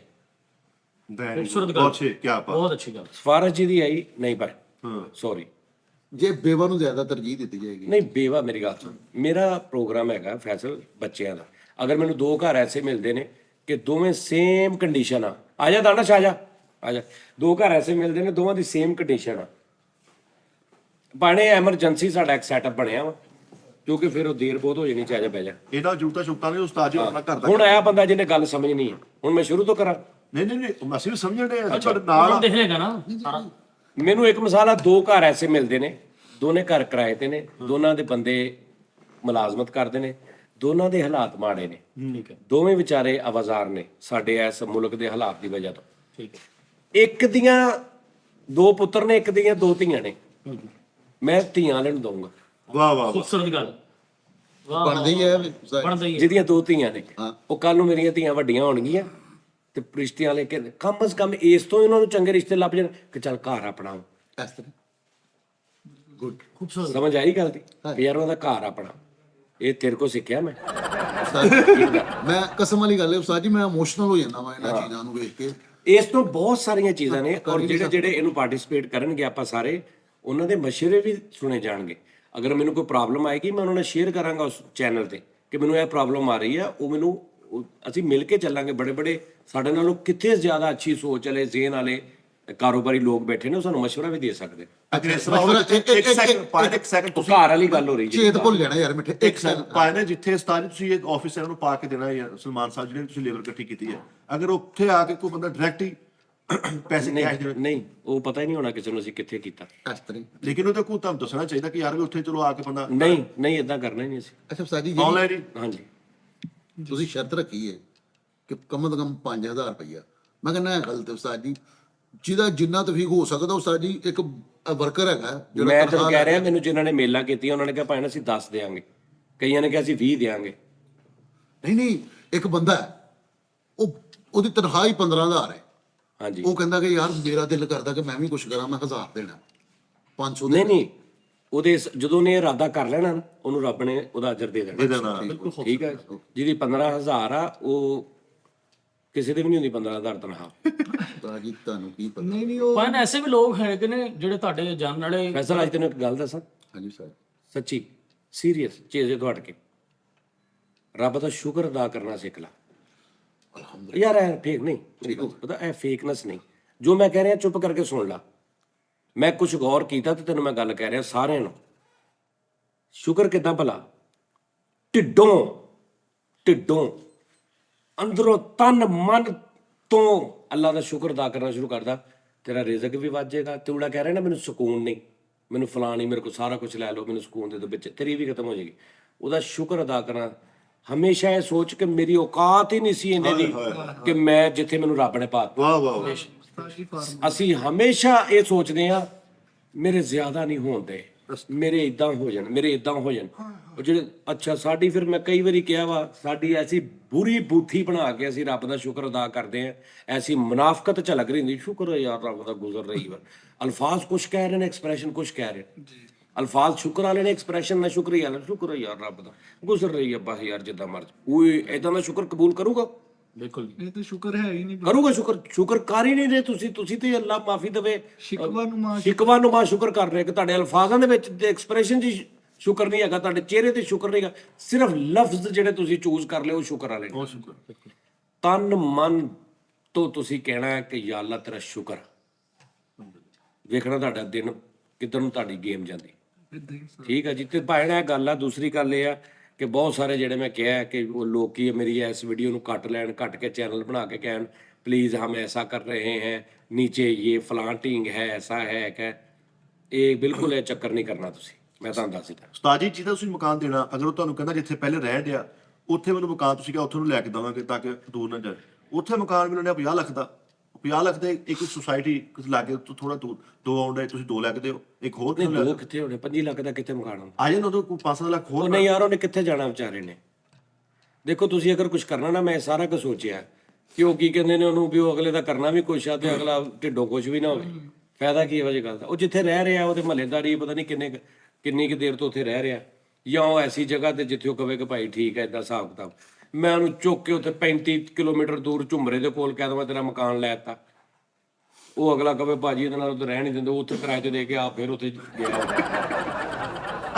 ਖੂਬਸੂਰਤ ਗੱਲ, ਬਹੁਤ ਅੱਛੀ, ਕੀ ਬਾਤ। ਬਹੁਤ ਅੱਛੀ ਗੱਲ। ਸਿਫਾਰਿਸ਼ ਜਿਹਦੀ ਆਈ ਨਹੀਂ ਪਰ ਸੌਰੀ, ਜੇ ਬੇਵਾ ਨੂੰ ਜ਼ਿਆਦਾ ਤਰਜੀਹ ਦਿੱਤੀ ਜਾਏਗੀ। ਨਹੀਂ ਬੇਵਾ, ਮੇਰੀ ਗੱਲ ਸੁਣ, ਮੇਰਾ ਪ੍ਰੋਗਰਾਮ ਹੈਗਾ ਫੈਸਲ ਬੱਚਿਆਂ ਦਾ। ਅਗਰ ਮੈਨੂੰ 2 ਘਰ ਐਸੇ ਮਿਲਦੇ ਨੇ ਕਿ ਦੋਵੇਂ ਸੇਮ ਕੰਡੀਸ਼ਨ ਆ ਜਾ ਦਾਨਸ਼ ਆ ਜਾ 2 ਘਰ ਐਸੇ ਮਿਲਦੇ ਨੇ, ਦੋਵਾਂ ਦੀ ਸੇਮ ਕੰਡੀਸ਼ਨ ਆ, ਬਾਣੇ ਐਮਰਜੈਂਸੀ ਸਾਡਾ ਇੱਕ ਸੈਟਅਪ ਬਣਿਆ ਵਾ, ਕਿਉਂਕਿ ਫਿਰ ਉਹ ਦੇਰ ਬਹੁਤ ਹੋ ਜਾਣੀ, ਚਾਹੇ ਬਹਿ ਜਾ। ਇਹਦਾ ਜੁਗਤਾ ਸ਼ੁਗਤਾ ਨਹੀਂ ਉਸਤਾਦ ਜੀ ਆਪਣਾ ਘਰ ਦਾ। ਹੁਣ ਆਇਆ ਬੰਦਾ ਜਿਹਨੇ ਗੱਲ ਸਮਝਣੀ ਹੈ, ਹੁਣ ਮੈਂ ਸ਼ੁਰੂ ਤੋਂ ਕਰਾਂ? ਨਹੀਂ ਅਸੀਂ ਵੀ ਸਮਝਣੇ ਆ, ਤੁਹਾਡੇ ਨਾਲ ਆ। ਦੇਖ ਲੇਗਾ ਨਾ ਸਾਰਾ। ਮੈਨੂੰ ਇੱਕ ਮਿਸਾਲ ਆ, 2 ਘਰ ਐਸੇ ਮਿਲਦੇ ਨੇ, ਦੋਨੇ ਘਰ ਕਿਰਾਏ ਤੇ ਨੇ, ਦੋਨਾਂ ਦੇ ਬੰਦੇ ਮੁਲਾਜ਼ਮਤ ਕਰਦੇ ਨੇ, ਦੋਨਾਂ ਦੇ ਹਾਲਾਤ ਮਾੜੇ ਨੇ, ਠੀਕ ਹੈ, ਦੋਵੇਂ ਵਿਚਾਰੇ ਆਵਾਜ਼ਾਰ ਨੇ ਸਾਡੇ ਇਸ ਮੁਲਕ ਦੇ ਹਾਲਾਤ ਦੀ ਵਜ੍ਹਾ ਤੋਂ। ਠੀਕ ਹੈ। ਇੱਕ ਦੀਆਂ 2 ਪੁੱਤਰ ਨੇ, ਇੱਕ ਦੀਆਂ 2 ਧੀਆਂ ਨੇ, ਮੈਂ ਧੀਆਂ ਵਾਲੇ ਨੂੰ ਦਊਂਗਾ ਵਾਹ ਵਾਹ ਵਾਹ। ਖੂਬਸੂਰਤ ਗੱਲ। ਵਾਹ ਬਣਦੀ ਹੈ ਉਸਤਾਦ। ਬਣਦਾ ਹੀ ਹੈ। ਜਿਹਦੀਆਂ 2 ਧੀਆਂ ਨੇ। ਉਹ ਕੱਲ ਨੂੰ ਮੇਰੀਆਂ ਧੀਆਂ ਵੱਡੀਆਂ ਹੋਣਗੀਆਂ ਤੇ ਰਿਸ਼ਤਿਆਂ ਲੈ ਕੇ ਕਮ ਸੇ ਕਮ ਇਸ ਤੋਂ ਇਹਨਾਂ ਨੂੰ ਚੰਗੇ ਰਿਸ਼ਤੇ ਲੱਭ ਜਾਣ ਕਿ ਚੱਲ ਘਰ ਆਪਣਾ। ਇਸ ਤਰ੍ਹਾਂ ਗੁੱਡ। ਖੂਬਸੂਰਤ। ਸਮਝ ਆਈ ਗੱਲ ਦੀ ਵੀ ਯਾਰ ਉਹਦਾ ਘਰ ਆਪਣਾ। ਇਹ ਤੇਰੇ ਕੋਲ ਸਿੱਖਿਆ ਮੈਂ। ਮੈਂ ਕਸਮ ਵਾਲੀ ਗੱਲ ਹੈ ਉਸਤਾਦ ਜੀ, ਮੈਂ ਇਮੋਸ਼ਨਲ ਹੋ ਜਾਂਦਾ ਵਾਂ ਇਹਨਾਂ ਚੀਜ਼ਾਂ ਨੂੰ ਵੇਖ ਕੇ। ਇਸ ਤੋਂ ਬਹੁਤ ਸਾਰੀਆਂ ਚੀਜ਼ਾਂ ਨੇ, ਔਰ ਜਿਹੜੇ ਇਹਨੂੰ ਪਾਰਟਿਸਿਪੇਟ ਕਰਨਗੇ ਆਪਾਂ ਸਾਰੇ, ਉਹਨਾਂ ਦੇ ਮਸ਼ਵਰੇ ਵੀ ਸੁਣੇ ਜਾਣਗੇ। ਅਗਰ ਮੈਨੂੰ ਕੋਈ ਪ੍ਰੋਬਲਮ ਆਏਗੀ, ਮੈਂ ਉਹਨਾਂ ਨਾਲ ਸ਼ੇਅਰ ਕਰਾਂਗਾ ਉਸ ਚੈਨਲ ਤੇ ਕਿ ਮੈਨੂੰ ਇਹ ਪ੍ਰੋਬਲਮ ਆ ਰਹੀ ਆ, ਉਹ ਮੈਨੂੰ ਅਸੀਂ ਮਿਲ ਕੇ ਚੱਲਾਂਗੇ। ਬੜੇ ਸਾਡੇ ਨਾਲੋਂ ਕਿੱਥੇ ਜ਼ਿਆਦਾ ਅੱਛੀ ਸੋਚ ਵਾਲੇ, ਜ਼ੇਨ ਵਾਲੇ ਕਾਰੋਬਾਰੀ ਲੋਕ ਬੈਠੇ ਨੇ, ਉਹ ਸਾਨੂੰ ਮਸ਼ਵਰਾ ਵੀ ਦੇ ਸਕਦੇ। ਅਗਰ ਇਸ ਤਰ੍ਹਾਂ ਹੋਵੇ, ਇੱਕ ਸੈਕਿੰਡ ਉਹ ਘਰ ਵਾਲੀ ਗੱਲ ਹੋ ਰਹੀ ਜੀ। ਚੇਤ ਭੁੱਲ ਜਾਣਾ ਯਾਰ ਮਿੱਠੇ। ਇੱਕ ਸੈਕਿੰਡ ਪਾਣੇ, ਜਿੱਥੇ ਉਸਤਾਦ ਜੀ ਤੁਸੀਂ ਇੱਕ ਆਫਿਸ ਇਹਨਾਂ ਨੂੰ ਪਾ ਕੇ ਦੇਣਾ ਹੈ, ਸਲਮਾਨ ਸਾਹਿਬ ਜਿਹੜੇ ਤੁਸੀਂ ਲੇਬਰ ਇਕੱਠੀ ਕੀਤੀ ਹੈ, ਅਗਰ ਉੱਥੇ ਆ ਕੇ ਕੋਈ ਬੰਦਾ ਡਾਇਰੈਕਟ ਹੀ ਪੈਸੇ ਕੈਸ਼ ਦੇ, ਨਹੀਂ ਉਹ ਪਤਾ ਹੀ ਨਹੀਂ ਹੋਣਾ ਕਿਸੇ ਨੂੰ ਅਸੀਂ ਕਿੱਥੇ ਕੀਤਾ। ਇਸ ਤਰ੍ਹਾਂ ਲੇਕਿਨ ਉਹ ਤਾਂ ਕੋਈ ਤੁਹਾਨੂੰ ਦੱਸਣਾ ਚਾਹੀਦਾ ਕਿ ਯਾਰ ਵੀ ਉੱਥੇ ਚਲੋ ਆ ਕੇ ਬੰਦਾ ਨਹੀਂ ਇਦਾਂ ਕਰਨਾ ਹੀ ਨਹੀਂ ਅਸੀਂ। ਅੱਛਾ ਉਸਤਾਦ ਜੀ ਆਨਲਾਈਨ ਹੀ। ਹਾਂਜੀ ਤੁਸੀਂ ਸ਼ਰਤ ਰੱਖੀ ਹੈ ਕਿ ਕਮ ਤੋਂ ਕਮ 5000 ਰੁਪਈਆ। ਮੈਂ ਕਹਿੰਦਾ ਇਹ ਗਲਤ ਹੈ ਉਸਤਾਦ ਜੀ, ਜਿਹਦਾ ਜਿੰਨਾ ਤਫੀਕ ਹੋ ਸਕਦਾ ਉਸਤਾਦ ਜੀ। ਇੱਕ ਵਰਕਰ ਹੈਗਾ ਮੈਂ ਤੈਨੂੰ ਕਹਿ ਰਿਹਾ, ਮੈਨੂੰ ਜਿਨ੍ਹਾਂ ਨੇ ਮੇਲਾਂ ਕੀਤੀਆਂ ਉਹਨਾਂ ਨੇ ਕਿਹਾ ਭਾਵੇਂ ਅਸੀਂ 10 ਦੇਾਂਗੇ, ਕਈਆਂ ਨੇ ਕਿਹਾ ਅਸੀਂ 20 ਦੇਾਂਗੇ। ਨਹੀਂ, ਇੱਕ ਬੰਦਾ ਹੈ, ਉਹਦੀ ਤਨਖਾਹ ਹੀ 15,000 ਹੈ। ਹਾਂਜੀ, ਉਹ ਕਹਿੰਦਾ ਕਿ ਯਾਰ ਮੇਰਾ ਦਿਲ ਕਰਦਾ ਕਿ ਮੈਂ ਵੀ ਕੁਝ ਕਰਾਂ, ਮੈਂ 1000 ਦੇਣਾ, 500 ਨਹੀਂ ਉਹਦੇ ਜਦੋਂ ਨੇ ਇਰਾਦਾ ਕਰ ਲੈਣਾ ਨਾ, ਉਹਨੂੰ ਰੱਬ ਨੇ ਉਹਦਾ ਅਜਰ ਦੇ ਦੇਣਾ। ਠੀਕ ਹੈ, ਜਿਹਦੀ 15,000 ਆ ਉਹ ਕਿਸੇ ਦੇ ਵੀ ਨਹੀਂ ਹੁੰਦੀ 15,000 ਤਨਖਾਹ। ਉਸਤਾਦ ਜੀ ਤੁਹਾਨੂੰ ਕੀ ਪਤਾ। ਨਹੀਂ ਉਹ ਪਰ ਐਸੇ ਵੀ ਲੋਕ ਹੈਗੇ ਨੇ ਜਿਹੜੇ ਤੁਹਾਡੇ ਜਾਣਨ ਵਾਲੇ। ਫੈਸਲ ਅੱਜ ਤੈਨੂੰ ਇੱਕ ਗੱਲ ਦੱਸਾਂ, ਹਾਂਜੀ ਸਰ, ਸੱਚੀ ਸੀਰੀਅਸ ਚੀਜ਼ ਤੋਂ ਹਟ ਕੇ ਰੱਬ ਦਾ ਸ਼ੁਕਰ ਅਦਾ ਕਰਨਾ ਸਿੱਖ ਲੈ। ਯਾਰ ਇਹ ਫੇਕ ਨਹੀਂ, ਮੈਨੂੰ ਪਤਾ ਇਹ ਫੇਕਨੈਸ ਨਹੀਂ। ਜੋ ਮੈਂ ਕਹਿ ਰਿਹਾ ਚੁੱਪ ਕਰਕੇ ਸੁਣ ਲਾ। ਮੈਂ ਕੁਝ ਗੌਰ ਕੀਤਾ ਤੇ ਤੈਨੂੰ ਮੈਂ ਗੱਲ ਕਹਿ ਰਿਹਾ ਸਾਰਿਆਂ ਨੂੰ। ਸ਼ੁਕਰ ਕਿੱਦਾਂ ਭਲਾ? ਢਿੱਡੋਂ ਅੰਦਰੋਂ ਤਨ ਮਨ ਤੋਂ ਅੱਲਾ ਦਾ ਸ਼ੁਕਰ ਅਦਾ ਕਰਨਾ ਸ਼ੁਰੂ ਕਰਦਾ, ਤੇਰਾ ਰਿਜ਼ਕ ਵੀ ਵੱਧ ਜਾਏਗਾ। ਤੇ ਉਹਦਾ ਕਹਿ ਰਿਹਾ ਨਾ ਮੈਨੂੰ ਸਕੂਨ ਨਹੀਂ, ਮੈਨੂੰ ਫਲਾਂ ਨਹੀਂ, ਮੇਰੇ ਕੋਲ ਸਾਰਾ ਕੁਝ ਲੈ ਲਓ, ਮੈਨੂੰ ਸਕੂਨ ਦੇ ਦਿਓ, ਵਿੱਚ ਤੇਰੀ ਵੀ ਖਤਮ ਹੋ ਜਾਏਗੀ। ਉਹਦਾ ਸ਼ੁਕਰ ਅਦਾ ਕਰਨਾ। ਹਮੇਸ਼ਾ ਇਹ ਸੋਚ ਕੇ ਮੇਰੀ ਔਕਾਤ ਹੀ ਨਹੀਂ ਸੀ ਇਹਨੇ ਦੀ ਕਿ ਮੈਂ ਜਿੱਥੇ ਮੈਨੂੰ ਰੱਬ ਨੇ ਪਾ ਦਿੱਤਾ। ਵਾਹ ਵਾਹ ਵਾਹ। ਅਸੀਂ ਹਮੇਸ਼ਾ ਇਹ ਸੋਚਦੇ ਆ ਮੇਰੇ ਜ਼ਿਆਦਾ ਨਹੀਂ ਹੋਣਦੇ, ਮੇਰੇ ਇਦਾਂ ਹੋ ਜਾਣ, ਮੇਰੇ ਇਦਾਂ ਹੋ ਜਾਣ। ਉਹ ਜਿਹੜੇ ਅੱਛਾ ਸਾਡੀ, ਫਿਰ ਮੈਂ ਕਈ ਵਾਰੀ ਕਿਹਾ ਵਾ, ਸਾਡੀ ਐਸੀ ਬੁਰੀ ਬੂਥੀ ਬਣਾ ਕੇ ਅਸੀਂ ਰੱਬ ਦਾ ਸ਼ੁਕਰ ਅਦਾ ਕਰਦੇ ਆ, ਐਸੀ ਮੁਨਾਫਕਤ ਝਲਕ ਰਹੀ ਹੁੰਦੀ। ਸ਼ੁਕਰ ਹੈ ਯਾਰ ਰੱਬ ਦਾ ਗੁਜ਼ਰ ਰਹੀ ਵਾ। ਅਲਫਾਜ਼ ਕੁਛ ਕਹਿ ਰਹੇ ਨੇ, ਐਕਸਪ੍ਰੈਸ਼ਨ ਕੁਛ ਕਹਿ ਰਹੇ। ਅਲਫਾਜ਼ ਸ਼ੁਕਰ ਵਾਲੇ ਨੇ, ਐਕਸਪ੍ਰੈਸ਼ਨ ਨਾ ਸ਼ੁਕਰੀ ਵਾਲਾ। ਸ਼ੁਕਰ ਹੈ ਯਾਰ ਰੱਬ ਦਾ ਗੁਜ਼ਰ ਰਹੀ ਹੈ ਬਸ ਯਾਰ ਜਿੱਦਾਂ ਮਰਜ਼ੀ। ਕੋਈ ਇਦਾਂ ਦਾ ਸ਼ੁਕਰ ਕਬੂਲ ਕਰੂਗਾ? ਬਿਲਕੁਲ ਇਹ ਤਾਂ ਸ਼ੁਕਰ ਹੈ ਹੀ ਨਹੀਂ। ਕਰੂਗਾ ਸ਼ੁਕਰ ਕਰ ਹੀ ਨਹੀਂ ਰਹੇ ਤੁਸੀਂ ਤੇ ਅੱਲਾ ਮਾਫੀ ਦੇਵੇ। ਸ਼ਿਕਵਾ ਨੂੰ ਮਾਂ ਸ਼ਿਕਵਾ ਨੂੰ ਸ਼ੁਕਰ ਕਰ ਰਹੇ ਕਿ ਤੁਹਾਡੇ ਅਲਫਾਜ਼ਾਂ ਦੇ ਵਿੱਚ ਤੇ ਐਕਸਪ੍ਰੈਸ਼ਨ 'ਚ ਸ਼ੁਕਰ ਨਹੀਂ ਹੈਗਾ, ਤੁਹਾਡੇ ਚਿਹਰੇ ਤੇ ਸ਼ੁਕਰ ਨਹੀਂ ਹੈਗਾ। ਸਿਰਫ ਲਫ਼ਜ਼ ਜਿਹੜੇ ਤੁਸੀਂ ਚੂਜ਼ ਕਰ ਲਏ ਉਹ ਸ਼ੁਕਰ ਵਾਲੇ ਨੇ। ਤਨ ਮਨ ਤੋਂ ਤੁਸੀਂ ਕਹਿਣਾ ਹੈ ਕਿ ਯਾ ਅੱਲਾ ਤੇਰਾ ਸ਼ੁਕਰ। ਵੇਖਣਾ ਤੁਹਾਡਾ ਦਿਨ ਕਿੱਧਰ ਨੂੰ ਤੁਹਾਡੀ ਗੇਮ ਜਾਂਦੀ। ਠੀਕ ਹੈ ਜੀ। ਤੇ ਭਾਈ ਇਹ ਗੱਲ ਆ। ਦੂਸਰੀ ਗੱਲ ਇਹ ਆ ਕਿ ਬਹੁਤ ਸਾਰੇ ਜਿਹੜੇ ਮੈਂ ਕਿਹਾ ਕਿ ਉਹ ਲੋਕੀ ਮੇਰੀ ਇਸ ਵੀਡੀਓ ਨੂੰ ਕੱਟ ਲੈਣ, ਕੱਟ ਕੇ ਚੈਨਲ ਬਣਾ ਕੇ ਕਹਿਣ प्लीज़ हम ऐसा कर रहे हैं, नीचे ये फ्लांटिंग है, ऐसा है कि ਇਹ ਬਿਲਕੁਲ ਇਹ ਚੱਕਰ ਨਹੀਂ ਕਰਨਾ ਤੁਸੀਂ। ਮੈਂ ਤੁਹਾਨੂੰ ਦੱਸ ਦਿੱਤਾ। ਉਸਤਾਦ ਜੀ ਜਿਹਦਾ ਤੁਸੀਂ ਮਕਾਨ ਦੇਣਾ, ਅਗਰ ਉਹ ਤੁਹਾਨੂੰ ਕਹਿੰਦਾ ਜਿੱਥੇ ਪਹਿਲੇ ਰਹਿ ਡਿਆ ਉੱਥੇ ਮੈਨੂੰ ਮਕਾਨ ਤੁਸੀਂ ਕਿਹਾ ਉੱਥੇ ਨੂੰ ਲੈ ਕੇ ਦੇਵਾਂਗੇ ਤਾਂ ਕਿ ਦੂਰ ਨਾ ਜਾਏ, ਉੱਥੇ ਮਕਾਨ ਮੈਨੂੰ ਲਿਆ 50 ਲੱਖ ਦਾ, 50 ਲੱਖ ਦੇ ਇੱਕ ਸੁਸਾਇਟੀ ਲਾਗੇ ਥੋੜਾ ਦੂਰ ਦੋ ਆਉਂਦਾ, ਤੁਸੀਂ 2 ਲੱਖ ਦਿਓ, ਇੱਕ ਹੋਰ ਨਹੀਂ ਦੋ ਕਿੱਥੇ ਹੋਣੇ? 25 ਲੱਖ ਦਾ ਕਿੱਥੇ ਮਕਾਨ ਹੁੰਦਾ? ਆ ਜਾਣ ਉਦੋਂ 5-7 ਲੱਖ ਹੋਰ। ਉਹ ਨਹੀਂ ਯਾਰ, ਉਹਨੇ ਕਿੱਥੇ ਜਾਣਾ ਵਿਚਾਰੇ ਨੇ? ਦੇਖੋ ਤੁਸੀਂ ਅਗਰ ਕੁਝ ਕਰਨਾ ਨਾ, ਮੈਂ ਸਾਰਾ ਕੁਝ ਸੋਚਿਆ ਕਿ ਉਹ ਕੀ ਕਹਿੰਦੇ ਨੇ ਉਹਨੂੰ, ਵੀ ਉਹ ਅਗਲੇ ਦਾ ਕਰਨਾ ਵੀ ਕੁਛ ਆ ਤੇ ਅਗਲਾ ਢਿੱਡੋਂ ਕੁਝ ਵੀ ਨਾ ਹੋਵੇ। ਫਾਇਦਾ ਕੀ ਇਹੋ ਜਿਹੀ ਗੱਲ ਦਾ? ਉਹ ਜਿੱਥੇ ਰਹਿ ਰਿਹਾ ਉਹਦੇ ਮਹੱਲੇਦਾਰੀ ਪਤਾ ਨਹੀਂ ਕਿੰਨੀ ਕੁ ਦੇਰ ਤੋਂ ਉੱਥੇ ਰਹਿ ਰਿਹਾ, ਜਾਂ ਉਹ ਐਸੀ ਜਗ੍ਹਾ ਤੇ ਜਿੱਥੇ ਉਹ ਕਵੇ ਕਿ ਭਾਈ ਠੀਕ ਹੈ ਏਦਾਂ ਹਿਸਾਬ ਕਿਤਾਬ। ਮੈਂ ਉਹਨੂੰ ਚੁੱਕ ਕੇ ਉੱਥੇ 35 ਕਿਲੋਮੀਟਰ ਦੂਰ ਝੁੰਮਰੇ ਦੇ ਕੋਲ ਕਹਿ ਦਵਾਂ ਤੇਰਾ ਮਕਾਨ ਲੈ ਦਿੱਤਾ, ਉਹ ਅਗਲਾ ਕਵੇ ਭਾਜੀ ਇਹਦੇ ਨਾਲ ਉੱਥੇ ਰਹਿ ਨਹੀਂ ਦਿੰਦੇ, ਉੱਥੇ ਕਿਰਾਏ ਤੇ ਦੇ ਕੇ ਆਪ ਫਿਰ ਉੱਥੇ ਗਿਆ।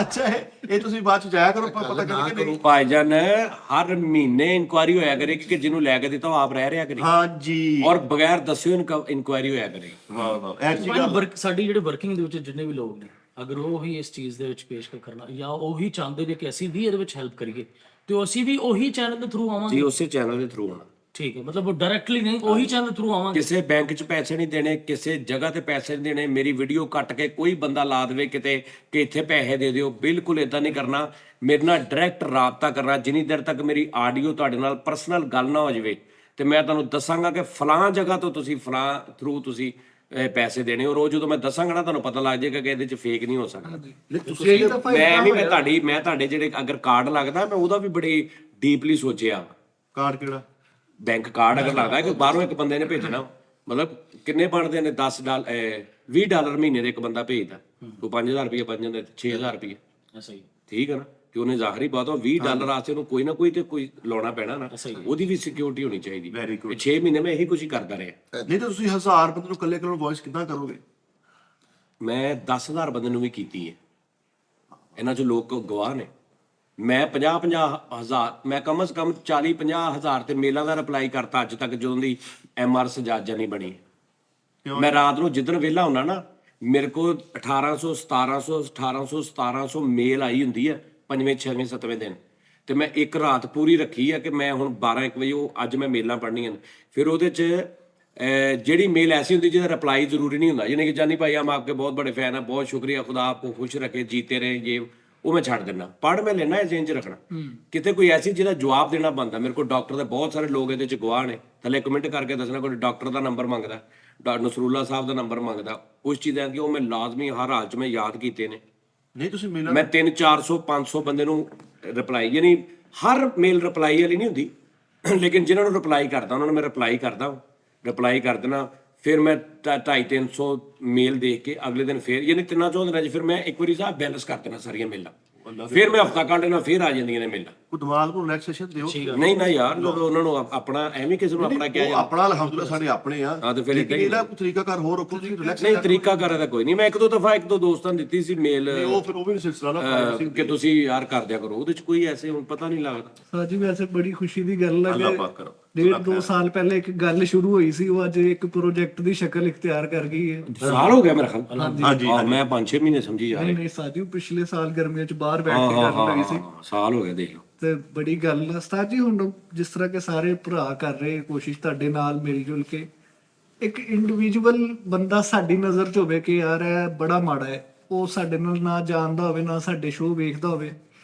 ਅੱਛਾ ਇਹ ਤੁਸੀਂ ਬਾਅਦ ਚ ਜਾਇਆ ਕਰੋ ਪਤਾ ਕਰਕੇ ਨਹੀਂ। ਭਾਈਜਾਨ ਹਰ ਮਹੀਨੇ ਇਨਕੁਆਇਰੀ ਹੋਇਆ ਕਰੇਗੀ ਕਿ ਜਿਹਨੂੰ ਲੈ ਕੇ ਦਿੱਤਾ ਉਹ ਆਪ ਰਹਿ ਰਿਹਾ ਕਰੇ, ਹਾਂਜੀ, ਔਰ ਬਗੈਰ ਦੱਸਿਓ ਇਨਕੁਆਇਰੀ ਹੋਇਆ ਕਰੇਗੀ। ਵਾਹ ਵਾਹ। ਐਕਚੁਅਲੀ ਸਾਡੀ ਜਿਹੜੇ ਵਰਕਿੰਗ ਦੇ ਵਿੱਚ ਜਿੰਨੇ ਵੀ ਲੋਕ ਨੇ, ਅਗਰ ਉਹ ਹੀ ਇਸ ਚੀਜ਼ ਦੇ ਵਿੱਚ ਪੇਸ਼ ਕਰਨਾ ਜਾਂ ਉਹੀ ਚਾਹੁੰਦੇ ਨੇ ਕਿ ਅਸੀਂ ਵੀ ਇਹਦੇ ਵਿੱਚ ਹੈਲਪ ਕਰੀਏ, ਤੇ ਅਸੀਂ ਵੀ ਉਹੀ ਚੈਨਲ ਦੇ ਥਰੂ ਆਵਾਂਗੇ। ਜੀ ਉਸੇ ਚੈਨਲ ਦੇ ਥਰੂ ਆਉਣਾ। ਠੀਕ ਹੈ, ਮਤਲਬ ਉਹ ਡਾਇਰੈਕਟਲੀ ਨਹੀਂ, ਉਹੀ ਚੈਨਲ ਥਰੂ ਆਵਾਂਗੇ। ਕਿਸੇ ਬੈਂਕ 'ਚ ਪੈਸੇ ਨਹੀਂ ਦੇਣੇ, ਕਿਸੇ ਜਗ੍ਹਾ ਤੇ ਪੈਸੇ ਨਹੀਂ ਦੇਣੇ। ਮੇਰੀ ਵੀਡੀਓ ਕੱਟ ਕੇ ਕੋਈ ਬੰਦਾ ਲਾ ਦੇਵੇ ਕਿਤੇ ਕਿ ਇੱਥੇ ਪੈਸੇ ਦੇ ਦਿਓ, ਬਿਲਕੁਲ ਇਦਾਂ ਨਹੀਂ ਕਰਨਾ। ਮੇਰੇ ਨਾਲ ਡਾਇਰੈਕਟ ਰਾਬਤਾ ਕਰਨਾ। ਜਿੰਨੀ ਦੇਰ ਤੱਕ ਮੇਰੀ ਆਡੀਓ ਤੁਹਾਡੇ ਨਾਲ ਪਰਸਨਲ ਗੱਲ ਨਾ ਹੋ ਜਾਵੇ ਤੇ ਮੈਂ ਤੁਹਾਨੂੰ ਦੱਸਾਂਗਾ ਕਿ ਫਲਾਂ ਜਗ੍ਹਾ ਤੋਂ ਤੁਸੀਂ ਫਲਾਂ ਥਰੂ ਤੁਸੀਂ ਪੈਸੇ ਦੇਣੇ ਹੋ। ਰੋਜ਼ ਜਦੋਂ ਮੈਂ ਦੱਸਾਂਗਾ ਨਾ ਤੁਹਾਨੂੰ ਪਤਾ ਲੱਗ ਜਾਏਗਾ ਕਿ ਇਹਦੇ 'ਚ ਫੇਕ ਨਹੀਂ ਹੋ ਸਕਦਾ। ਮੈਂ ਤੁਹਾਡੇ ਜਿਹੜੇ ਅਗਰ ਕਾਰਡ ਲੱਗਦਾ ਮੈਂ ਉਹਦਾ ਵੀ ਬੜੀ ਡੀਪਲੀ ਸੋਚਿਆ। ਕਾਰਡ ਕਿਹੜਾ? ਬੈਂਕ ਕਾਰਡ ਅਗਰ ਲੱਗਦਾ ਕਿ ਬਾਹਰੋਂ ਇੱਕ ਬੰਦੇ ਨੇ ਭੇਜਣਾ, ਮਤਲਬ ਕਿੰਨੇ ਬਣਦੇ ਨੇ? $20 ਮਹੀਨੇ ਦੇ ਇੱਕ ਬੰਦਾ ਭੇਜਦਾ, ਕੋਈ 5000 ਰੁਪਏ ਬਣ ਜਾਂਦਾ, 6000 ਰੁਪਏ। ਸਹੀ ਠੀਕ ਹੈ ਨਾ? ਕਿ ਉਹਨੇ ਜ਼ਾਹਰੀ ਬਾਤ ਉਹ $20 ਵਾਸਤੇ ਉਹਨੂੰ ਕੋਈ ਨਾ ਕੋਈ ਤੇ ਕੋਈ ਲਾਉਣਾ ਪੈਣਾ ਨਾ, ਉਹਦੀ ਵੀ ਸਿਕਿਉਰਿਟੀ ਹੋਣੀ ਚਾਹੀਦੀ। 6 ਮਹੀਨੇ ਮੈਂ ਇਹੀ ਕੁਝ ਕਰਦਾ ਰਿਹਾ। ਨਹੀਂ ਤਾਂ ਤੁਸੀਂ 1000 ਬੰਦੇ ਨੂੰ ਇਕੱਲੇ ਵੌਇਸ ਕਿੱਦਾਂ ਕਰੋਗੇ? ਮੈਂ 10,000 ਬੰਦੇ ਨੂੰ ਵੀ ਕੀਤੀ ਹੈ, ਇਹਨਾਂ 'ਚ ਲੋਕ ਗਵਾਹ ਨੇ। ਮੈਂ 50-50 ਹਜ਼ਾਰ, ਮੈਂ ਕਮ ਸੇ ਕਮ 40-50 ਹਜ਼ਾਰ ਤੇ ਮੇਲਾਂ ਦਾ ਰਿਪਲਾਈ ਕਰਤਾ ਅੱਜ ਤੱਕ, ਜਦੋਂ ਦੀ MR ਸਜਾਜਾ ਨਹੀਂ ਬਣੀ। ਮੈਂ ਰਾਤ ਨੂੰ ਜਿੱਦਣ ਵਿਹਲਾ ਹੁੰਦਾ ਨਾ, ਮੇਰੇ ਕੋਲ 1800 ਮੇਲ ਆਈ ਹੁੰਦੀ ਹੈ 5ਵੇਂ 6ਵੇਂ 7ਵੇਂ ਦਿਨ। ਤੇ ਮੈਂ ਇੱਕ ਰਾਤ ਪੂਰੀ ਰੱਖੀ ਆ ਕਿ ਮੈਂ ਹੁਣ 12-1 ਵਜੇ ਉਹ ਅੱਜ ਮੈਂ ਮੇਲਾਂ ਪੜ੍ਹਨੀਆਂ। ਫਿਰ ਉਹਦੇ 'ਚ ਜਿਹੜੀ ਮੇਲ ਐਸੀ ਹੁੰਦੀ ਜਿਹਦਾ ਰਿਪਲਾਈ ਜ਼ਰੂਰੀ ਨਹੀਂ ਹੁੰਦਾ, ਯਾਨੀ ਕਿ ਜਾਨੀ ਭਾਈ ਹਮ ਆਪਕੇ ਬਹੁਤ ਬੜੇ ਫੈਨ ਹੈ, ਬਹੁਤ ਸ਼ੁਕਰੀਆ, खुदा आपको खुश रखे, जीते रहे, ये ਉਹ ਮੈਂ ਛੱਡ ਦਿੰਦਾ। ਪੜ੍ਹ ਮੈਂ ਲੈਣਾ ਐਸੇ ਇੰਜ ਰੱਖਣਾ। ਕਿਤੇ ਕੋਈ ਐਸੀ ਜਿਹਦਾ ਜਵਾਬ ਦੇਣਾ ਬਣਦਾ, ਮੇਰੇ ਕੋਲ ਡਾਕਟਰ ਦੇ ਬਹੁਤ ਸਾਰੇ ਲੋਕ ਇਹਦੇ ਚ ਗਵਾਹ ਨੇ, ਥੱਲੇ ਕਮੈਂਟ ਕਰਕੇ ਦੱਸਣਾ ਕੋਈ ਡਾਕਟਰ ਦਾ ਨੰਬਰ ਮੰਗਦਾ, ਡਾਕਟਰ ਨਸਰੂਲਾ ਸਾਹਿਬ ਦਾ ਨੰਬਰ ਮੰਗਦਾ, ਕੁਛ ਚੀਜ਼ਾਂ ਕਿ ਉਹ ਮੈਂ ਲਾਜ਼ਮੀ ਹਰ ਹਾਲ ਚ ਮੈਂ ਯਾਦ ਕੀਤੇ ਨੇ। ਨਹੀਂ ਤੁਸੀਂ ਮਿਲਣਾ ਮੈਂ 300 400 500 ਬੰਦੇ ਨੂੰ ਰਿਪਲਾਈ, ਯਾਨੀ ਹਰ ਮੇਲ ਰਿਪਲਾਈ ਵਾਲੀ ਨਹੀਂ ਹੁੰਦੀ, ਲੇਕਿਨ ਜਿਨ੍ਹਾਂ ਨੂੰ ਰਿਪਲਾਈ ਕਰਦਾ ਉਹਨਾਂ ਨੂੰ ਮੈਂ ਰਿਪਲਾਈ ਕਰਦਾ, ਰਿਪਲਾਈ ਕਰ ਦੇਣਾ। ਫਿਰ ਮੈਂ 250 300 ਮੇਲ ਦੇਖ ਕੇ ਅਗਲੇ ਦਿਨ ਫਿਰ ਯਾਨੀ 3-4 ਦਿਨਾਂ 'ਚ ਫਿਰ ਮੈਂ ਇੱਕ ਵਾਰੀ ਸਾਹਿਬ ਬੈਲੈਂਸ ਕਰ ਦੇਣਾ ਸਾਰੀਆਂ ਮੇਲਾਂ, ਫਿਰ ਮੈਂ ਹਫਤਾ ਕੱਢ ਲੈਣਾ, ਫਿਰ ਆ ਜਾਂਦੀਆਂ ਨੇ ਮੇਲਾਂ। ਕੋਈ ਦਿਮਾਗ ਨੂੰ ਰਿਲੈਕਸੇਸ਼ਨ ਦਿਓ। ਨਹੀਂ ਨਾ ਯਾਰ, ਉਹਨਾਂ ਨੂੰ ਆਪਣਾ ਐਵੇਂ ਕਿਸੇ ਨੂੰ ਆਪਣਾ ਕਿਹਾ ਉਹ ਜਾਂਦਾ। ਆਪਣਾ ਅਲਹਮਦੁਲਿਲਾ ਸਾਡੇ ਆਪਣੇ ਆ। ਹਾਂ ਤੇ ਫਿਰ ਲੇਕਿਨ ਇਹਦਾ ਕੋਈ ਤਰੀਕਾਕਾਰ ਹੋਰ ਰੱਖੋ ਤੁਸੀਂ ਰਿਲੈਕਸ। ਨਹੀਂ ਤਰੀਕਾ ਕਰ ਦਾ ਕੋਈ ਨਹੀਂ। ਮੈਂ ਇੱਕ ਦੋ ਦੋਸਤਾਂ ਨੂੰ ਦਿੱਤੀ ਸੀ ਮੇਲ ਉਹ ਫਿਰ ਉਹ ਵੀ ਸਿਲਸਿਲਾ ਨਾ ਕਿ ਤੁਸੀਂ ਯਾਰ ਕਰ ਦਿਆ ਕਰੋ, ਉਹਦੇ 'ਚ ਕੋਈ ਐਸੇ ਹੁਣ ਪਤਾ ਨਹੀਂ ਲੱਗਦਾ। ਸਾਜੀ ਵੈਸੇ ਬੜੀ ਖੁਸ਼ੀ ਦੀ ਗੱਲ ਹੈ ਅੱਲਾਹ ਕਿ ਪਾਕ ਕਰੋ। 1.5-2 ਸਾਲ ਪਹਿਲੇ ਇੱਕ ਗੱਲ ਸ਼ੁਰੂ ਹੋਈ ਸੀ, ਉਹ ਅੱਜ ਇੱਕ ਪ੍ਰੋਜੈਕਟ ਦੀ ਸ਼ਕਲ ਇਖਤਿਆਰ ਕਰ ਗਈ ਹੈ। ਸਾਲ ਹੋ ਗਿਆ ਮੇਰਾ ਖਿਆਲ। ਹਾਂਜੀ ਮੈਂ 5-6 ਮਹੀਨੇ ਸਮਝੀ ਜਾ ਨਹੀਂ ਨਹੀਂ ਸਾਜੀ, ਪਿਛਲੇ ਸਾਲ ਗਰਮੀਆਂ 'ਚ ਬਾਹਰ ਬੈਠ ਕੇ ਗੱਲ ਹੋਈ ਸੀ, ਸਾਲ ਹੋ ਗਿਆ ਦੇਖ ਲਓ। ਤੇ ਬੜੀ ਗੱਲ ਹੈ ਉਸਤਾਦ ਜੀ। ਹੁਣ ਜਿਸ ਤਰ੍ਹਾਂ ਕਿ ਸਾਰੇ ਭਰਾ ਕਰ ਰਹੇ ਕੋਸ਼ਿਸ਼ ਤੁਹਾਡੇ ਨਾਲ ਮਿਲ ਜੁਲ ਕੇ, ਇੱਕ ਇੰਡੀਵਿਜੂਅਲ ਬੰਦਾ ਸਾਡੀ ਨਜ਼ਰ 'ਚ ਹੋਵੇ ਕਿ ਯਾਰ ਇਹ ਬੜਾ ਮਾੜਾ ਹੈ, ਉਹ ਸਾਡੇ ਨਾਲ ਨਾ ਜਾਣਦਾ ਹੋਵੇ ਨਾ ਸਾਡੇ ਸ਼ੋਅ ਵੇਖਦਾ ਹੋਵੇ,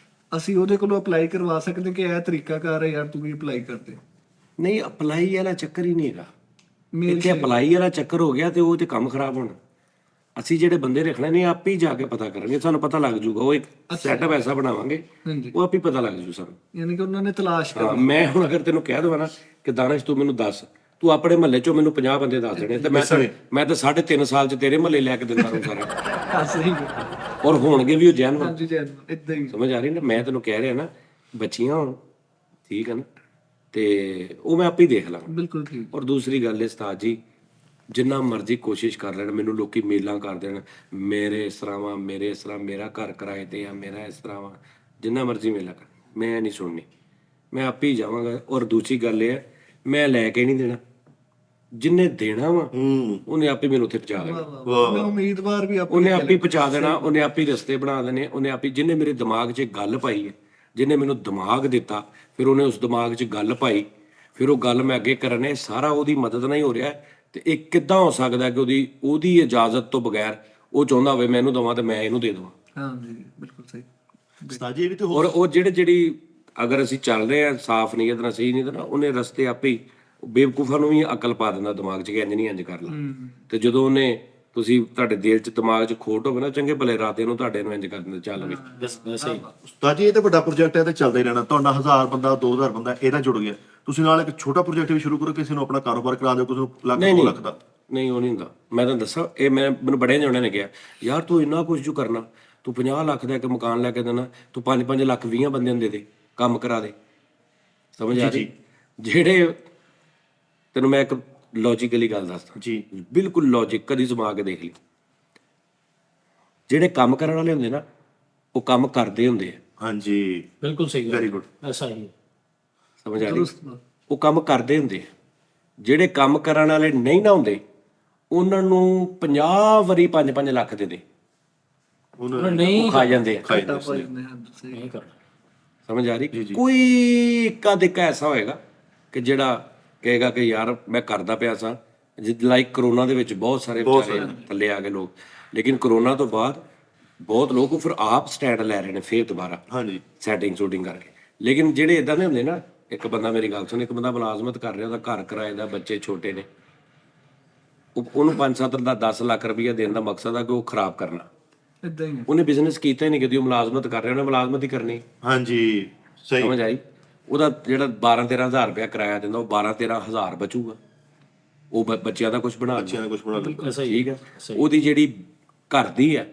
ਅਸੀਂ ਉਹਦੇ ਕੋਲੋਂ ਅਪਲਾਈ ਕਰਵਾ ਸਕਦੇ ਕਿ ਇਹ ਤਰੀਕਾਕਾਰ ਹੈ ਯਾਰ, ਤੂੰ ਵੀ ਅਪਲਾਈ ਕਰਦੇ। ਨਹੀਂ ਅਪਲਾਈ ਵਾਲਾ ਚੱਕਰ ਹੀ ਨਹੀਂ ਹੈਗਾ। ਮੇਲ ਇੱਥੇ ਅਪਲਾਈ ਵਾਲਾ ਚੱਕਰ ਹੋ ਗਿਆ ਤੇ ਉਹ ਤੇ ਕੰਮ ਖਰਾਬ ਹੋਣਾ। ਅਸੀਂ ਜਿਹੜੇ ਬੰਦੇ ਰੱਖਣੇ ਨੇ ਆਪੇ ਹੀ ਜਾ ਕੇ ਪਤਾ ਕਰਾਂਗੇ, ਸਾਨੂੰ ਪਤਾ ਲੱਗ ਜੂਗਾ। ਉਹ ਇੱਕ ਸੈਟਅਪ ਐਸਾ ਬਣਾਵਾਂਗੇ ਹਾਂਜੀ, ਉਹ ਆਪੇ ਹੀ ਪਤਾ ਲੱਗ ਜੂ ਸਾਨੂੰ। ਯਾਨੀ ਕਿ ਉਹਨਾਂ ਨੇ ਤਲਾਸ਼ ਹਾਂ, ਮੈਂ ਹੁਣ ਅਗਰ ਤੈਨੂੰ ਕਹਿ ਦਵਾਂ ਨਾ ਕਿ ਦਾਨਿਸ਼ ਤੂੰ ਮੈਨੂੰ ਦੱਸ, ਤੂੰ ਆਪਣੇ ਮਹੱਲੇ ਚੋਂ ਮੈਨੂੰ 50 ਬੰਦੇ ਦੱਸ ਦੇਣੇ ਤੇ ਮੈਂ ਤਾਂ 3.5 ਸਾਲ ਚ ਤੇਰੇ ਮਹੱਲੇ ਲੈ ਕੇ ਦਿੰਦਾ ਰਹੂੰ ਸਾਰੇ, ਕਰ ਸਹੀ ਔਰ ਹੋਣਗੇ ਵੀ ਉਹ ਜੈਨੂਅਨ। ਹਾਂਜੀ ਜੀ, ਇਦਾਂ ਹੀ ਸਮਝ ਆ ਰਹੀ ਨਾ? ਮੈਂ ਤੈਨੂੰ ਕਹਿ ਰਿਹਾ ਨਾ, ਬੱਚੀਆਂ ਹੋਣ ਠੀਕ ਹੈ ਨਾ, ਤੇ ਉਹ ਮੈਂ ਆਪੇ ਹੀ ਦੇਖ ਲਾਂਗਾ। ਬਿਲਕੁਲ ਠੀਕ। ਔਰ ਦੂਸਰੀ ਗੱਲ ਹੈ ਉਸਤਾਦ ਜੀ, ਜਿੰਨਾ ਮਰਜ਼ੀ ਕੋਸ਼ਿਸ਼ ਕਰ ਲੈਣ, ਮੈਨੂੰ ਲੋਕੀ ਮੇਲਾਂ ਕਰ ਦੇਣ ਮੇਰੇ ਇਸ ਤਰ੍ਹਾਂ ਵਾ, ਮੇਰੇ ਇਸ ਤਰ੍ਹਾਂ, ਮੇਰਾ ਘਰ ਕਿਰਾਏ ਤੇ ਆ, ਮੇਰਾ ਇਸ ਤਰ੍ਹਾਂ ਵਾ, ਜਿੰਨਾ ਮਰਜ਼ੀ ਮੇਲਾ ਕਰ, ਮੈਂ ਨਹੀਂ ਸੁਣਨੀ, ਮੈਂ ਆਪੇ ਹੀ ਜਾਵਾਂਗਾ। ਔਰ ਦੂਸਰੀ ਗੱਲ ਇਹ ਹੈ, ਮੈਂ ਲੈ ਕੇ ਨਹੀਂ ਦੇਣਾ, ਜਿੰਨੇ ਦੇਣਾ ਵਾ ਉਹਨੇ ਆਪੇ ਮੈਨੂੰ ਉੱਥੇ ਪਹੁੰਚਾ ਦੇਣਾ। ਮੈਂ ਉਮੀਦਵਾਰ ਵੀ ਉਹਨੇ ਆਪੇ ਪਹੁੰਚਾ ਦੇਣਾ, ਉਹਨੇ ਆਪੇ ਰਸਤੇ ਬਣਾ ਦੇਣੇ, ਉਹਨੇ ਆਪੇ, ਜਿਹਨੇ ਮੇਰੇ ਦਿਮਾਗ 'ਚ ਗੱਲ ਪਾਈ ਹੈ, ਜਿਹਨੇ ਮੈਨੂੰ ਦਿਮਾਗ ਦਿੱਤਾ, ਫਿਰ ਉਹਨੇ ਉਸ ਦਿਮਾਗ 'ਚ ਗੱਲ ਪਾਈ, ਫਿਰ ਉਹ ਗੱਲ ਮੈਂ ਅੱਗੇ ਕਰਨੇ, ਸਾਰਾ ਉਹਦੀ ਮਦਦ ਨਾਲ ਹੀ ਹੋ ਰਿਹਾ। ਤੇ ਇਹ ਕਿੱਦਾਂ ਹੋ ਸਕਦਾ ਕਿ ਉਹਦੀ ਇਜਾਜ਼ਤ ਤੋਂ ਬਗੈਰ ਉਹ ਚਾਹੁੰਦਾ ਹੋਵੇ ਮੈਂ ਇਹਨੂੰ ਦੇਵਾਂ ਤੇ ਮੈਂ ਇਹਨੂੰ ਦੇ ਦੇਵਾਂ? ਹਾਂਜੀ ਬਿਲਕੁਲ ਸਹੀ। ਉਸਤਾਦ ਜੀ ਇਹ ਵੀ ਤੇ ਔਰ ਉਹ ਜਿਹੜੀ ਅਗਰ ਅਸੀਂ ਚੱਲ ਰਹੇ ਆ ਸਾਫ਼ ਨੀਅਤ ਨਾਲ, ਸਹੀ ਨੀਅਤ ਨਾਲ, ਉਹਨੇ ਰਸਤੇ ਆਪੇ ਹੀ ਬੇਵਕੂਫਾਂ ਨੂੰ ਵੀ ਅਕਲ ਪਾ ਦਿੰਦਾ ਦਿਮਾਗ 'ਚ ਕਿ ਇੰਜ ਨਹੀਂ ਇੰਜ ਕਰ ਲਾ। ਤੇ ਜਦੋਂ ਉਹਨੇ ਤੁਸੀਂ ਤੁਹਾਡੇ ਦਿਲ 'ਚ ਦਿਮਾਗ 'ਚ ਖੋਟ ਹੋਵੇ ਨਾ, ਚੰਗੇ ਭਲੇ ਰਾਤੇ ਨੂੰ ਤੁਹਾਡੇ ਨੂੰ ਇੰਜ ਕਰ ਦਿੰਦਾ ਚੱਲ ਵੀ। ਸਹੀ। ਉਸਤਾਦ ਜੀ ਇਹ ਤਾਂ ਵੱਡਾ ਪ੍ਰੋਜੈਕਟ ਹੈ ਤੇ ਚੱਲਦਾ ਹੀ ਰਹਿਣਾ। ਤੁਹਾਡਾ 1000 ਬੰਦਾ 2000 ਬੰਦਾ ਇਹਦਾ ਜੁੜ ਗਿਆ, ਤੁਸੀਂ ਨਾਲ ਇੱਕ ਛੋਟਾ ਪ੍ਰੋਜੈਕਟ ਵੀ ਸ਼ੁਰੂ ਕਰੋ, ਕਿਸੇ ਨੂੰ ਆਪਣਾ ਕਾਰੋਬਾਰ ਕਰਾ ਦਿਓ, ਕਿਸੇ ਨੂੰ ਲੱਖ 2 ਲੱਖ ਦਾ। ਨਹੀਂ ਉਹ ਨਹੀਂ ਹੁੰਦਾ। ਮੈਂ ਤੁਹਾਨੂੰ ਦੱਸਾਂ, ਇਹ ਮੈਨੂੰ ਬੜੇ ਜਣਿਆਂ ਨੇ ਕਿਹਾ ਯਾਰ ਤੂੰ ਇੰਨਾ ਕੁਝ ਜੋ ਕਰਨਾ, ਤੂੰ 50 ਲੱਖ ਦਾ ਇੱਕ ਮਕਾਨ ਲੈ ਕੇ ਦੇਣਾ, ਤੂੰ 5-5 ਲੱਖ 20 ਬੰਦਿਆਂ ਨੂੰ ਦੇ ਦੇ, ਕੰਮ ਕਰਾ ਦੇ। ਸਮਝ ਆ ਰਹੀ? ਜਿਹੜੇ ਤੈਨੂੰ ਮੈਂ ਇੱਕ ਲੌਜੀਕਲੀ ਗੱਲ ਦੱਸਦਾ ਜੀ, ਬਿਲਕੁਲ ਲੌਜਿਕ, ਕਦੀ ਜਮਾ ਕੇ ਦੇਖ ਲਈ। ਜਿਹੜੇ ਕੰਮ ਕਰਨ ਵਾਲੇ ਹੁੰਦੇ ਨਾ, ਉਹ ਕੰਮ ਕਰਦੇ ਹੁੰਦੇ ਆ। ਹਾਂਜੀ ਬਿਲਕੁਲ ਸਹੀ। Very good. ਐਸਾ ਹੀ ਹੈ। ਸਮਝ ਆ ਰਹੀ? ਉਹ ਕੰਮ ਕਰਦੇ ਹੁੰਦੇ ਆ। ਜਿਹੜੇ ਕੰਮ ਕਰਨ ਵਾਲੇ ਨਹੀਂ ਨਾ ਹੁੰਦੇ, ਉਹਨਾਂ ਨੂੰ 50 ਵਾਰੀ 5-5 ਲੱਖ ਦੇ ਦੇ, ਉਹਨਾਂ ਨਹੀਂ ਖਾ ਜਾਂਦੇ ਆ। ਨਹੀਂ ਕਰਨਾ। ਸਮਝ ਆ ਰਹੀ? ਕੋਈ ਇੱਕਾ ਦਿੱਕਾ ਐਸਾ ਹੋਏਗਾ ਕਿ ਜਿਹੜਾ ਕਹੇਗਾ ਕਿ ਯਾਰ ਮੈਂ ਕਰਦਾ ਪਿਆ ਸਾਂ, ਲਾਈਕ ਕਰੋਨਾ ਦੇ ਵਿੱਚ ਬਹੁਤ ਸਾਰੇ ਵਿਚਾਰੇ ਥੱਲੇ ਆ ਗਏ ਲੋਕ, ਲੇਕਿਨ ਕਰੋਨਾ ਤੋਂ ਬਾਅਦ ਬਹੁਤ ਲੋਕ ਫਿਰ ਆਪ ਸਟੈਂਡ ਲੈ ਰਹੇ ਨੇ ਫਿਰ ਦੁਬਾਰਾ ਹਾਂਜੀ ਸੈਟਿੰਗ ਸ਼ੂਟਿੰਗ ਕਰਕੇ। ਲੇਕਿਨ ਜਿਹੜੇ ਇਦਾਂ ਦੇ ਹੁੰਦੇ ਨਾ, ਇੱਕ ਬੰਦਾ, ਮੇਰੀ ਗੱਲ ਸੁਣ, ਇੱਕ ਬੰਦਾ ਮੁਲਾਜ਼ਮਤ ਕਰ ਰਿਹਾ, ਉਹਦਾ ਘਰ ਕਿਰਾਏ ਦਾ, ਬੱਚੇ ਛੋਟੇ ਨੇ, ਉਹਨੂੰ 5-7 ਦਾ 10 ਲੱਖ ਰੁਪਈਆ ਦੇਣ ਦਾ ਮਕਸਦ ਆ ਕਿ ਉਹ ਖਰਾਬ ਕਰਨਾ। ਇਦਾਂ ਹੀ ਉਹਨੇ ਬਿਜ਼ਨਸ ਕੀਤਾ ਹੀ ਨਹੀਂ, ਕਦੀ ਉਹ ਮੁਲਾਜ਼ਮਤ ਕਰ ਰਿਹਾ, ਉਹਨੇ ਮੁਲਾਜ਼ਮਤ ਹੀ ਕਰਨੀ। ਹਾਂਜੀ ਸਹੀ। ਸਮਝ ਆਈ? ਉਹਦਾ ਜਿਹੜਾ 12-13 ਹਜ਼ਾਰ ਰੁਪਇਆ ਕਿਰਾਇਆ ਦਿੰਦਾ, ਉਹ 12-13 ਹਜ਼ਾਰ ਬਚੂਗਾ, ਉਹ ਬੱਚਿਆਂ ਦਾ ਕੁਝ ਬਣਾ ਬੱਚਿਆਂ ਨੇ ਕੁਝ ਬਣਾ ਲਿਆ। ਠੀਕ ਹੈ। ਉਹਦੀ ਜਿਹੜੀ ਘਰ ਦੀ ਹੈ,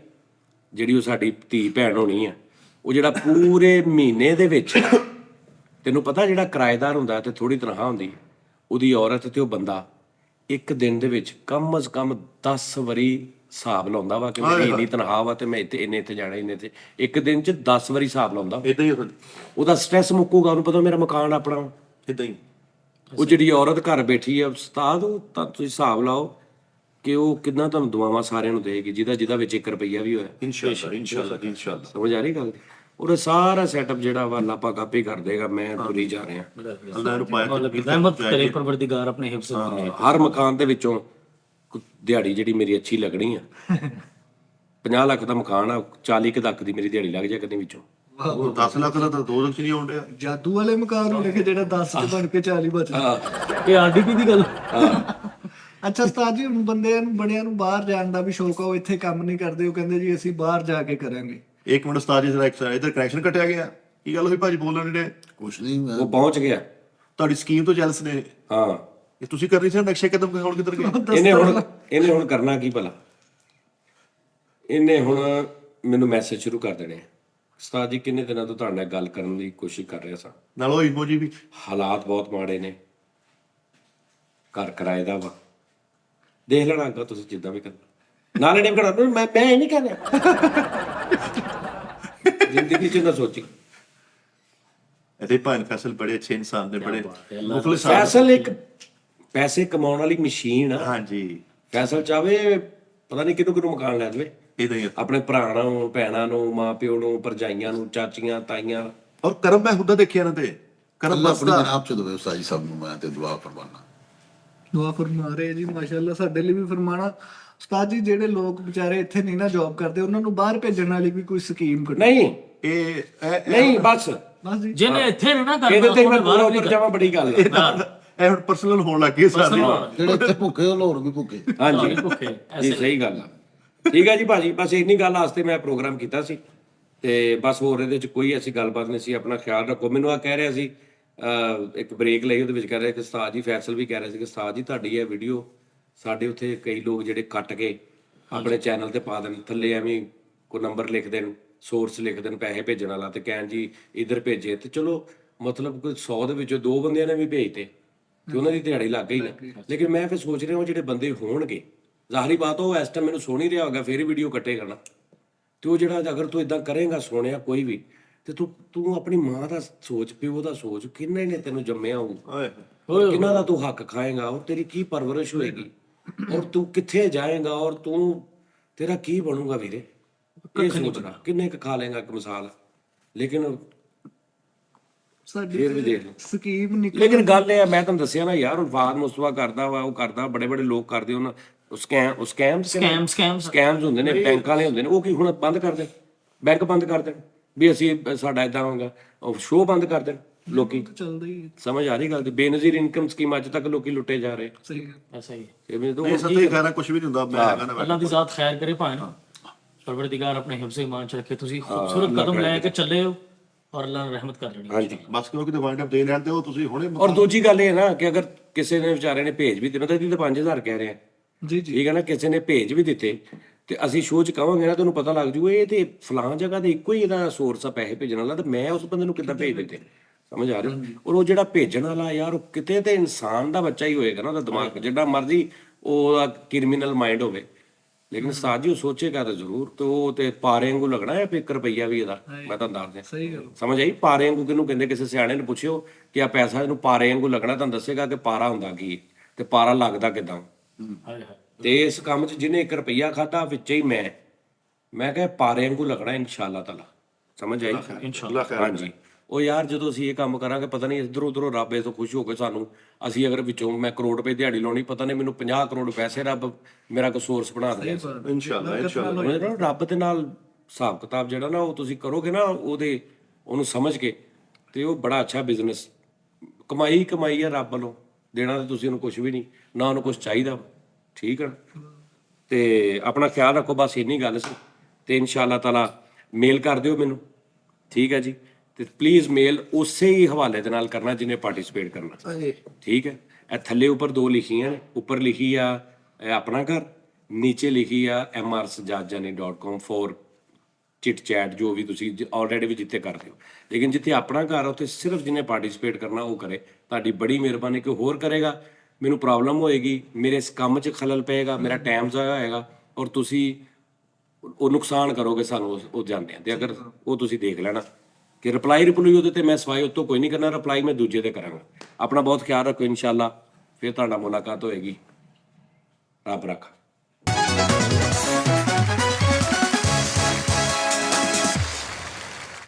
ਜਿਹੜੀ ਉਹ ਸਾਡੀ ਧੀ ਭੈਣ ਹੋਣੀ ਹੈ, ਉਹ ਜਿਹੜਾ ਪੂਰੇ ਮਹੀਨੇ ਦੇ ਵਿੱਚ, ਤੈਨੂੰ ਪਤਾ ਜਿਹੜਾ ਕਿਰਾਏਦਾਰ ਹੁੰਦਾ ਤੇ ਥੋੜੀ ਤਨਖਾਹ ਹੁੰਦੀ, ਉਹਦੀ ਔਰਤ ਤੇ ਉਹ ਬੰਦਾ ਇੱਕ ਦਿਨ ਦੇ ਵਿੱਚ ਕਮ ਅਜ਼ ਕਮ 10 ਵਾਰੀ ਹਿਸਾਬ ਲਾਉਂਦਾ ਵਾ ਕਿ ਮੇਰੀ ਇੰਨੀ ਤਨਖਾਹ ਵਾ ਤੇ ਮੈਂ ਇੱਥੇ ਜਾਣਾ, ਇੰਨੇ ਤੇ ਇੱਕ ਦਿਨ 'ਚ 10 ਵਾਰੀ ਹਿਸਾਬ ਲਾਉਂਦਾ। ਇਦਾਂ ਹੀ ਉਹਦਾ ਸਟ੍ਰੈਸ ਮੁੱਕੂਗਾ, ਉਹਨੂੰ ਪਤਾ ਮੇਰਾ ਮਕਾਨ ਆਪਣਾ ਵਾ। ਇਦਾਂ ਹੀ ਉਹ ਜਿਹੜੀ ਔਰਤ ਘਰ ਬੈਠੀ ਆ ਉਸਤਾਦ, ਉਹ ਤਾਂ ਤੁਸੀਂ ਹਿਸਾਬ ਲਾਓ ਕਿ ਉਹ ਕਿੰਨਾ ਤੁਹਾਨੂੰ ਦੁਆਵਾਂ ਸਾਰਿਆਂ ਨੂੰ ਦੇਗੀ, ਜਿਹਦਾ ਵਿੱਚ 1 ਰੁਪਈਆ ਵੀ ਹੋਇਆ। ਇਨਸ਼ਾਅੱਲਾ। ਸਮਝ ਆ ਰਹੀ ਗੱਲ ਦੀ? ਉਹਦਾ ਸਾਰਾ ਸੈਟਅਪ ਜਿਹੜਾ ਵਾ ਲਾਪਾ ਕਾਪੀ ਕਰ ਦੇਗਾ। ਮੈਂ ਤੁਰੀ ਜਾ ਰਿਹਾ। ਅੱਲਾਹ ਨੂੰ ਪਾਇਆ ਰਹਿਮਤ ਕਰੇ ਪਰਵਰਦੀਗਾਰ ਆਪਣੇ ਹਿਫਜ਼ ਵਿੱਚ। ਹਰ ਮਕਾਨ ਦੇ ਵਿੱਚੋਂ ਦਿਹਾੜੀ ਜਿਹੜੀ ਮੇਰੀ ਅੱਛੀ ਲੱਗਣੀ ਆ, 50 ਲੱਖ ਦਾ ਮਕਾਨ ਆ, 40 ਕੁ ਲੱਖ ਦੀ ਮੇਰੀ ਦਿਹਾੜੀ ਲੱਗ ਜਾ ਕਦੇ ਵਿੱਚੋਂ। ਉਹ 10 ਲੱਖ ਦਾ ਤਾਂ 2 ਲੱਖ 'ਚ ਨਹੀਂ ਆਉਣ ਡਿਆ। ਜਾਦੂ ਵਾਲੇ ਮਕਾਨ ਹੁੰਦੇ ਕਿ ਜਿਹੜਾ 10 ਚ ਬਣ ਕੇ 40 ਬਚਦਾ। ਇਹ ਆਰਡੀਪੀ ਦੀ ਗੱਲ। ਅੱਛਾ ਉਸਤਾਦ ਜੀ, ਹੁਣ ਬੰਦਿਆਂ ਨੂੰ ਬੜਿਆਂ ਨੂੰ ਬਾਹਰ ਜਾਣ ਦਾ ਵੀ ਸ਼ੌਕ ਆ, ਉਹ ਇੱਥੇ ਕੰਮ ਨਹੀਂ ਕਰਦੇ, ਉਹ ਕਹਿੰਦੇ ਜੀ ਅਸੀਂ ਬਾਹਰ ਜਾ ਕੇ ਕਰਾਂਗੇ। ਇੱਕ ਮਿੰਟ ਉਸਤਾਦ ਜੀ, ਜ਼ਰਾ ਇੱਧਰ ਕਨੈਕਸ਼ਨ ਕੱਟਿਆ ਗਿਆ। ਕੀ ਗੱਲ ਹੋਈ ਭਾਜੀ, ਬੋਲਣ ਨੇ? ਕੁਛ ਨਹੀਂ ਮੈਂ ਉਹ ਪਹੁੰਚ ਗਿਆ। ਤੁਹਾਡੀ ਸਕੀਮ ਤੋਂ ਜੈਲਸ ਨੇ ਹਾਂ, ਇਹ ਤੁਸੀਂ ਕਰਨੀ ਸੀ ਨਕਸ਼ੇ ਕਦਮ, ਹੁਣ ਕਿੱਧਰ ਗਏ? ਇਹਨੇ ਹੁਣ ਕਰਨਾ ਕੀ ਭਲਾ? ਇਹਨੇ ਹੁਣ ਮੈਨੂੰ ਮੈਸੇਜ ਸ਼ੁਰੂ ਕਰ ਦੇਣੇ। ਉਸਤਾਦ ਜੀ ਕਿੰਨੇ ਦਿਨਾਂ ਤੋਂ ਤੁਹਾਡੇ ਨਾਲ ਗੱਲ ਕਰਨ ਦੀ ਕੋਸ਼ਿਸ਼ ਕਰ ਰਿਹਾ ਸਾਂ, ਨਾਲ ਉਹ ਇਮੋਜੀ ਵੀ। ਹਾਲਾਤ ਬਹੁਤ ਮਾੜੇ ਨੇ, ਘਰ ਕਿਰਾਏ ਦਾ ਵਾ, ਦੇਖ ਲੈਣਾ ਅੱਗਾ ਤੁਸੀਂ ਜਿੱਦਾਂ ਵੀ ਕਰਨਾ। ਨਾਲੇ ਨੇ ਕਹਣਾ ਮੈਂ ਇਹ ਨਹੀਂ ਕਰ ਰਿਹਾ। ਜ਼ਿੰਦਗੀ 'ਚ ਨਾ ਸੋਚੀ। ਇਹਦੇ ਭਾਨ ਫੈਸਲ ਬੜੇ ਅੱਛੇ ਇਨਸਾਨ ਨੇ, ਬੜੇ ਮੁਖਲਿਸ ਸਾਹਿਬ। ਫੈਸਲ ਇੱਕ ਪੈਸੇ ਕਮਾਉਣ ਵਾਲੀ ਮਸ਼ੀਨ ਆ। ਹਾਂਜੀ, ਫੈਸਲ ਚਾਵੇ ਪਤਾ ਨਹੀਂ ਕਿਹਨੂੰ ਕਿਹਨੂੰ ਮਕਾਨ ਲੈ ਦੇਵੇ, ਇਦਾਂ ਹੀ। ਆਪਣੇ ਭਰਾਵਾਂ ਨੂੰ, ਭੈਣਾਂ ਨੂੰ, ਮਾਂ ਪਿਓ ਨੂੰ, ਭਰਜਾਈਆਂ ਨੂੰ, ਚਾਚੀਆਂ ਤਾਈਆਂ। ਔਰ ਕਰਮ ਮੈਂ ਹੁੰਦਾ ਦੇਖਿਆ ਇਹਨਾਂ ਤੇ, ਕਰਮ ਅੱਲਾ ਆਪਣੀ ਬਸਦਾ। ਜਨਾਬ ਚ ਦਵੇ ਉਸਤਾਦ ਜੀ ਸਭ ਨੂੰ, ਮੈਂ ਤੇ ਦੁਆ ਫਰਮਾਨਾ। ਦੁਆ ਫਰਮਾ ਰਹੇ ਜੀ, ਮਾਸ਼ਾਅੱਲਾ, ਸਾਡੇ ਲਈ ਵੀ ਫਰਮਾਣਾ। ਉਸਤਾਦ ਜੀ, ਜਿਹੜੇ ਲੋਕ ਵਿਚਾਰੇ ਇੱਥੇ ਨਹੀਂ ਨਾ ਜੌਬ ਕਰਦੇ, ਉਹਨਾਂ ਨੂੰ ਬਾਹਰ ਭੇਜਣ ਵਾਲੀ ਵੀ ਕੋਈ ਸਕੀਮ ਕੱਢੋ। ਨਹੀਂ ਇਹ ਨਹੀਂ ਬਸ ਬਸ ਜੀ, ਜਿਹਨੇ ਇੱਥੇ ਨਹੀਂ ਨਾ ਕਰਨਾ ਇਹਦੇ ਤੇ ਮੈਂ ਉਹਨੇ ਬਾਹਰ ਪੂਰਾ ਵੀ ਉੱਤਰ ਜਾਵਾਂ, ਬੜੀ ਗੱਲ ਹੈ। ਇਹ ਹੁਣ ਪਰਸਨਲ ਹੋਣ ਲੱਗ ਗਏ ਸਾਰੇ। ਜਿਹੜੇ ਇੱਥੇ ਭੁੱਖੇ ਉਹ ਲਾਹੌਰ ਵੀ ਭੁੱਖੇ। ਹਾਂਜੀ ਭੁੱਖੇ ਜੀ, ਸਹੀ ਗੱਲ ਆ। ਠੀਕ ਹੈ ਜੀ ਭਾਜੀ, ਬਸ ਇੰਨੀ ਗੱਲ ਵਾਸਤੇ ਮੈਂ ਪ੍ਰੋਗਰਾਮ ਕੀਤਾ ਸੀ ਤੇ ਬਸ ਹੋਰ ਇਹਦੇ ਚ ਕੋਈ ਐਸੀ ਗੱਲਬਾਤ ਨਹੀਂ ਸੀ। ਆਪਣਾ ਖਿਆਲ ਰੱਖੋ। ਮੈਨੂੰ ਆ ਕਹਿ ਰਿਹਾ ਸੀ, ਇੱਕ ਬ੍ਰੇਕ ਲਈ, ਉਹਦੇ ਵਿੱਚ ਕਹਿ ਰਿਹਾ ਕਿ ਉਸਤਾਦ ਜੀ, ਫੈਸਲ ਵੀ ਕਹਿ ਰਿਹਾ ਸੀ ਕਿ ਉਸਤਾਦ ਜੀ ਤੁਹਾਡੀ ਇਹ ਵੀਡੀਓ ਸਾਡੇ ਉੱਥੇ ਕਈ ਲੋਕ ਜਿਹੜੇ ਕੱਟ ਕੇ ਆਪਣੇ ਚੈਨਲ ਤੇ ਪਾ ਦੇਣ, ਥੱਲੇ ਐਵੇਂ ਕੋਈ ਨੰਬਰ ਲਿਖ ਦੇਣ, ਸੋਰਸ ਲਿਖ ਦੇਣ ਪੈਸੇ ਭੇਜਣ ਵਾਲਾ, ਤੇ ਕਹਿਣ ਜੀ ਇੱਧਰ ਭੇਜੇ, ਤੇ ਚਲੋ ਮਤਲਬ ਕੋਈ 100 ਦੇ ਵਿੱਚੋਂ 2 ਬੰਦਿਆਂ ਨੇ ਵੀ ਭੇਜਤੇ ਤੇ ਉਹਨਾਂ ਦੀ ਦਿਹਾੜੀ ਲੱਗ ਗਈ ਨਾ। ਲੇਕਿਨ ਮੈਂ ਫਿਰ ਸੋਚ ਰਿਹਾ ਉਹ ਜਿਹੜੇ ਬੰਦੇ ਹੋਣਗੇ, ਜ਼ਾਹਰੀ ਬਾਤ ਉਹ ਇਸ ਟਾਈਮ ਮੈਨੂੰ ਸੁਣ ਹੀ ਰਿਹਾ ਹੋਗਾ, ਫਿਰ ਹੀ ਵੀਡੀਓ ਕੱਟੇਗਾ ਨਾ। ਤੇ ਉਹ ਜਿਹੜਾ ਅਗਰ ਤੂੰ ਇਦਾਂ ਕਰੇਗਾ, ਸੁਣਿਆ ਕੋਈ ਵੀ, ਤੇ ਤੂੰ ਆਪਣੀ ਮਾਂ ਦਾ ਸੋਚ, ਪਿਓ ਦਾ ਸੋਚ, ਕਿੰਨੇ ਨੇ ਤੈਨੂੰ ਜੰਮਿਆ ਹੋਊ, ਕਿੰਨਾ ਦਾ ਤੂੰ ਹੱਕ ਖਾਏਗਾ, ਔਰ ਤੇਰੀ ਕੀ ਪਰਵਰਿਸ਼ ਹੋਏਗੀ, ਔਰ ਤੂੰ ਕਿੱਥੇ ਜਾਏਗਾ, ਔਰ ਤੇਰਾ ਕੀ ਬਣੂਗਾ ਵੀਰੇ। ਇਹ ਸੋਚਣਾ ਕਿੰਨੇ ਕੁ ਖਾ ਲੇਗਾ ਇੱਕ ਮਿਸਾਲ। ਲੇਕਿਨ ਸਾਡੀ ਫਿਰ ਵੀ ਦੇਖ ਲਓ। ਸਕੀਮ ਨਿਕਲ। ਲੇਕਿਨ ਗੱਲ ਇਹ ਆ, ਮੈਂ ਤੁਹਾਨੂੰ ਦੱਸਿਆ ਨਾ ਯਾਰ, ਹੁਣ ਫਾਦ ਮੁਸਤਫਾ ਕਰਦਾ ਵਾ, ਉਹ ਕਰਦਾ, ਬੜੇ ਬੜੇ ਲੋਕ ਕਰਦੇ, ਉਹਨਾਂ ਸਕੈਮਸ ਹੁੰਦੇ ਨੇ, ਬੈਂਕ ਵਾਲੇ ਹੁੰਦੇ ਨੇ, ਉਹ ਕੀ ਹੁਣ ਬੰਦ ਕਰ ਦੇਣ, ਬੈਂਕ ਬੰਦ ਕਰ ਦੇਣ ਵੀ ਅਸੀਂ ਸਾਡਾ ਇਦਾਂ ਹੋਊਗਾ, ਉਹ ਸ਼ੋਅ ਬੰਦ ਕਰ ਦੇਣ। ਲੋਕੀ ਚੱਲਦਾ ਹੀ ਹੈ। ਸਮਝ ਆ ਰਹੀ ਗੱਲ ਦੀ? ਬੇਨਜ਼ੀਰ ਇਨਕਮ ਸਕੀਮ ਅੱਜ ਤੱਕ ਲੋਕੀ ਲੁੱਟੇ ਜਾ ਰਹੇ। ਸਹੀ ਗੱਲ। ਐਸਾ ਹੀ ਹੈ। ਇਹ ਤੋਂ ਇਹ ਸੱਤੇ ਖੈਰਾ ਕੁਝ ਵੀ ਨਹੀਂ ਹੁੰਦਾ। ਮੈਂ ਹੈਗਾ ਨਾ, ਅੱਲਾਹ ਦੀ ਜ਼ਾਤ ਖੈਰ ਕਰੇ ਭਾਵੇਂ ਨਾ, ਪਰਵਰਦੀਗਾਰ ਆਪਣੇ ਹਿਫਜ਼ ਇਮਾਨ ਚ ਰੱਖੇ। ਤੁਸੀਂ ਖੂਬਸੂਰਤ ਕਦਮ ਲੈ ਕੇ ਚੱਲੇ ਹੋ ਔਰ ਅੱਲਾਹ ਨੇ ਰਹਿਮਤ ਕਰ ਦੇਣੀ। ਹਾਂਜੀ। ਬਸ ਕਿਉਂਕਿ ਤੇ ਵਾਈਂਡ ਅਪ ਦੇ ਲੈਣ ਤੇ ਉਹ ਤੁਸੀਂ ਹੁਣੇ। ਔਰ ਦੂਜੀ ਗੱਲ ਇਹ ਨਾ ਕਿ ਅਗਰ ਕਿਸੇ ਨੇ ਵਿਚਾਰੇ ਨੇ ਭੇਜ ਵੀ ਦਿੱਤੇ, ਤਾਂ ਇਹਦੀ ਤਾਂ 5000 ਕਹਿ ਰਹੇ ਆ, ਜੀ ਜੀ, ਠੀਕ ਹੈ ਨਾ, ਕਿਸੇ ਨੇ ਭੇਜ ਵੀ ਦਿੱਤੇ ਤੇ ਅਸੀਂ ਸ਼ੋਅ 'ਚ ਕਵਾਂਗੇ ਨਾ, ਤੁਹਾਨੂੰ ਪਤਾ ਲੱਗ ਜੂ ਇਹ ਤੇ ਫਲਾਂ ਜਗ੍ਹਾ ਤੇ ਇੱਕੋ ਹੀ ਇਹਦਾ ਸੋਰਸ ਆ ਪੈਸੇ ਭੇਜਣ ਵਾਲਾ, ਤੇ ਮੈਂ ਉਸ ਬੰਦੇ ਨੂੰ ਕਿੱਦਾਂ ਭੇਜ ਦਿੱਤੇ। ਸਮਝ ਆ ਰਹੀ? ਔਰ ਉਹ ਜਿਹੜਾ ਭੇਜਣ ਵਾਲਾ ਯਾਰ, ਉਹ ਕਿਤੇ ਤੇ ਇਨਸਾਨ ਦਾ ਬੱਚਾ ਹੀ ਹੋਏਗਾ ਨਾ, ਉਹਦਾ ਦਿਮਾਗ ਜਿੱਡਾ ਮਰਜ਼ੀ ਉਹਦਾ ਕ੍ਰਿਮੀਨਲ ਮਾਈਂਡ ਹੋਵੇ, ਲੇਕਿਨ ਉਸਤਾਦ ਜੀ ਉਹ ਸੋਚੇਗਾ ਤਾਂ ਜ਼ਰੂਰ। ਤੇ ਉਹ ਤੇ ਪਾਰੇ ਵਾਂਗੂ ਲੱਗਣਾ ਹੈ, 1 ਰੁਪਈਆ ਵੀ ਇਹਦਾ, ਮੈਂ ਤੁਹਾਨੂੰ ਦੱਸ ਦਿਆਂ। ਸਹੀ ਗੱਲ। ਸਮਝ ਆਈ? ਪਾਰੇ ਵਾਂਗੂ ਕਿਹਨੂੰ ਕਹਿੰਦੇ? ਕਿਸੇ ਸਿਆਣੇ ਨੂੰ ਪੁੱਛਿਓ ਕਿ ਆ ਪੈਸਾ ਇਹਨੂੰ ਪਾਰੇ ਵਾਂਗੂ ਲੱਗਣਾ, ਤੁਹਾਨੂੰ ਦੱਸੇਗਾ ਕਿ ਪਾਰਾ ਹੁੰਦਾ ਕੀ ਤੇ ਪਾਰਾ ਲੱਗਦਾ ਕਿਦਾਂ। ਹਾਏ ਹਾਏ। ਤੇ ਇਸ ਕੰਮ 'ਚ ਜਿਹਨੇ 1 ਰੁਪਈਆ ਖਾਧਾ, ਵਿੱਚ ਹੀ ਮੈਂ ਕਿਹਾ ਪਾਰੇ ਵਾਂਗੂ ਲੱਗਣਾ ਇਨਸ਼ਾਅੱਲਾ ਤਾਲਾ। ਸਮਝ ਆਈ? ਇਨਸ਼ਾਅੱਲਾ ਖੈਰ। ਹਾਂਜੀ। ਉਹ ਯਾਰ ਜਦੋਂ ਅਸੀਂ ਇਹ ਕੰਮ ਕਰਾਂਗੇ, ਪਤਾ ਨਹੀਂ ਇੱਧਰੋਂ ਉੱਧਰੋਂ ਰੱਬ ਇਸ ਤੋਂ ਖੁਸ਼ ਹੋ ਕੇ ਸਾਨੂੰ, ਅਸੀਂ ਅਗਰ ਵਿੱਚੋਂ ਮੈਂ ਕਰੋੜ ਰੁਪਏ ਦਿਹਾੜੀ ਲਾਉਣੀ, ਪਤਾ ਨਹੀਂ ਮੈਨੂੰ 50 ਕਰੋੜ ਪੈਸੇ ਰੱਬ ਮੇਰਾ ਕੋਈ ਸੋਰਸ ਬਣਾ ਦੇਵੇ। ਇਨਸ਼ਾਅੱਲਾ ਰੱਬ ਦੇ ਨਾਲ ਹਿਸਾਬ ਕਿਤਾਬ ਜਿਹੜਾ ਨਾ, ਉਹ ਤੁਸੀਂ ਕਰੋਗੇ ਨਾ, ਉਹਨੂੰ ਸਮਝ ਕੇ, ਤੇ ਉਹ ਬੜਾ ਅੱਛਾ ਬਿਜ਼ਨਸ। ਕਮਾਈ ਹੈ ਰੱਬ ਵੱਲੋਂ, ਦੇਣਾ ਤਾਂ ਤੁਸੀਂ ਉਹਨੂੰ ਕੁਝ ਵੀ ਨਹੀਂ, ਨਾ ਉਹਨੂੰ ਕੁਝ ਚਾਹੀਦਾ। ਠੀਕ ਹੈ। ਤੇ ਆਪਣਾ ਖਿਆਲ ਰੱਖੋ, ਬਸ ਇੰਨੀ ਗੱਲ ਸੀ। ਤੇ ਇਨਸ਼ਾਅੱਲਾ ਤਾਲਾ ਮੇਲ ਕਰ ਦਿਓ ਮੈਨੂੰ, ਠੀਕ ਹੈ ਜੀ। ਤੇ ਪਲੀਜ਼ ਮੇਲ ਉਸੇ ਹੀ ਹਵਾਲੇ ਦੇ ਨਾਲ ਕਰਨਾ ਜਿਹਨੇ ਪਾਰਟਿਸਿਪੇਟ ਕਰਨਾ, ਠੀਕ ਹੈ। ਇਹ ਥੱਲੇ ਉੱਪਰ 2 ਲਿਖੀਆਂ ਨੇ, ਉੱਪਰ ਲਿਖੀ ਆ ਆਪਣਾ ਘਰ, ਨੀਚੇ ਲਿਖੀ ਆ mrsajjani.com ਫॉर ਚਿਟ ਚੈਟ, ਜੋ ਵੀ ਤੁਸੀਂ ਆਲਰੇਡੀ ਵੀ ਜਿੱਥੇ ਕਰਦੇ ਹੋ। ਲੇਕਿਨ ਜਿੱਥੇ ਆਪਣਾ ਘਰ ਆ, ਉੱਥੇ ਸਿਰਫ ਜਿਹਨੇ ਪਾਰਟਿਸਿਪੇਟ ਕਰਨਾ ਉਹ ਕਰੇ। ਤੁਹਾਡੀ ਬੜੀ ਮਿਹਰਬਾਨੀ। ਕਿ ਹੋਰ ਕਰੇਗਾ ਮੈਨੂੰ ਪ੍ਰੋਬਲਮ ਹੋਏਗੀ, ਮੇਰੇ ਇਸ ਕੰਮ 'ਚ ਖਲਲ ਪਏਗਾ, ਮੇਰਾ ਟਾਈਮ ਜ਼ਾਇਆ ਹੋਏਗਾ, ਔਰ ਤੁਸੀਂ ਉਹ ਨੁਕਸਾਨ ਕਰੋਗੇ ਸਾਨੂੰ ਉਹ ਜਾਂਦੇ ਆ। ਤੇ ਅਗਰ ਉਹ ਤੁਸੀਂ ਦੇਖ ਲੈਣਾ ਕਿ ਰਿਪਲਾਈ ਉਹਦੇ ਤੇ ਮੈਂ ਸਵਾਈ ਉੱਤੋਂ ਕੋਈ ਨਹੀਂ ਕਰਨਾ, ਰਿਪਲਾਈ ਮੈਂ ਦੂਜੇ ਤੇ ਕਰਾਂਗਾ। ਆਪਣਾ ਬਹੁਤ ਖਿਆਲ ਰੱਖੋ। ਇਨਸ਼ਾਅੱਲਾ ਫਿਰ ਤੁਹਾਡਾ ਮੁਲਾਕਾਤ ਹੋਏਗੀ। ਰੱਬ ਰੱਖਾ।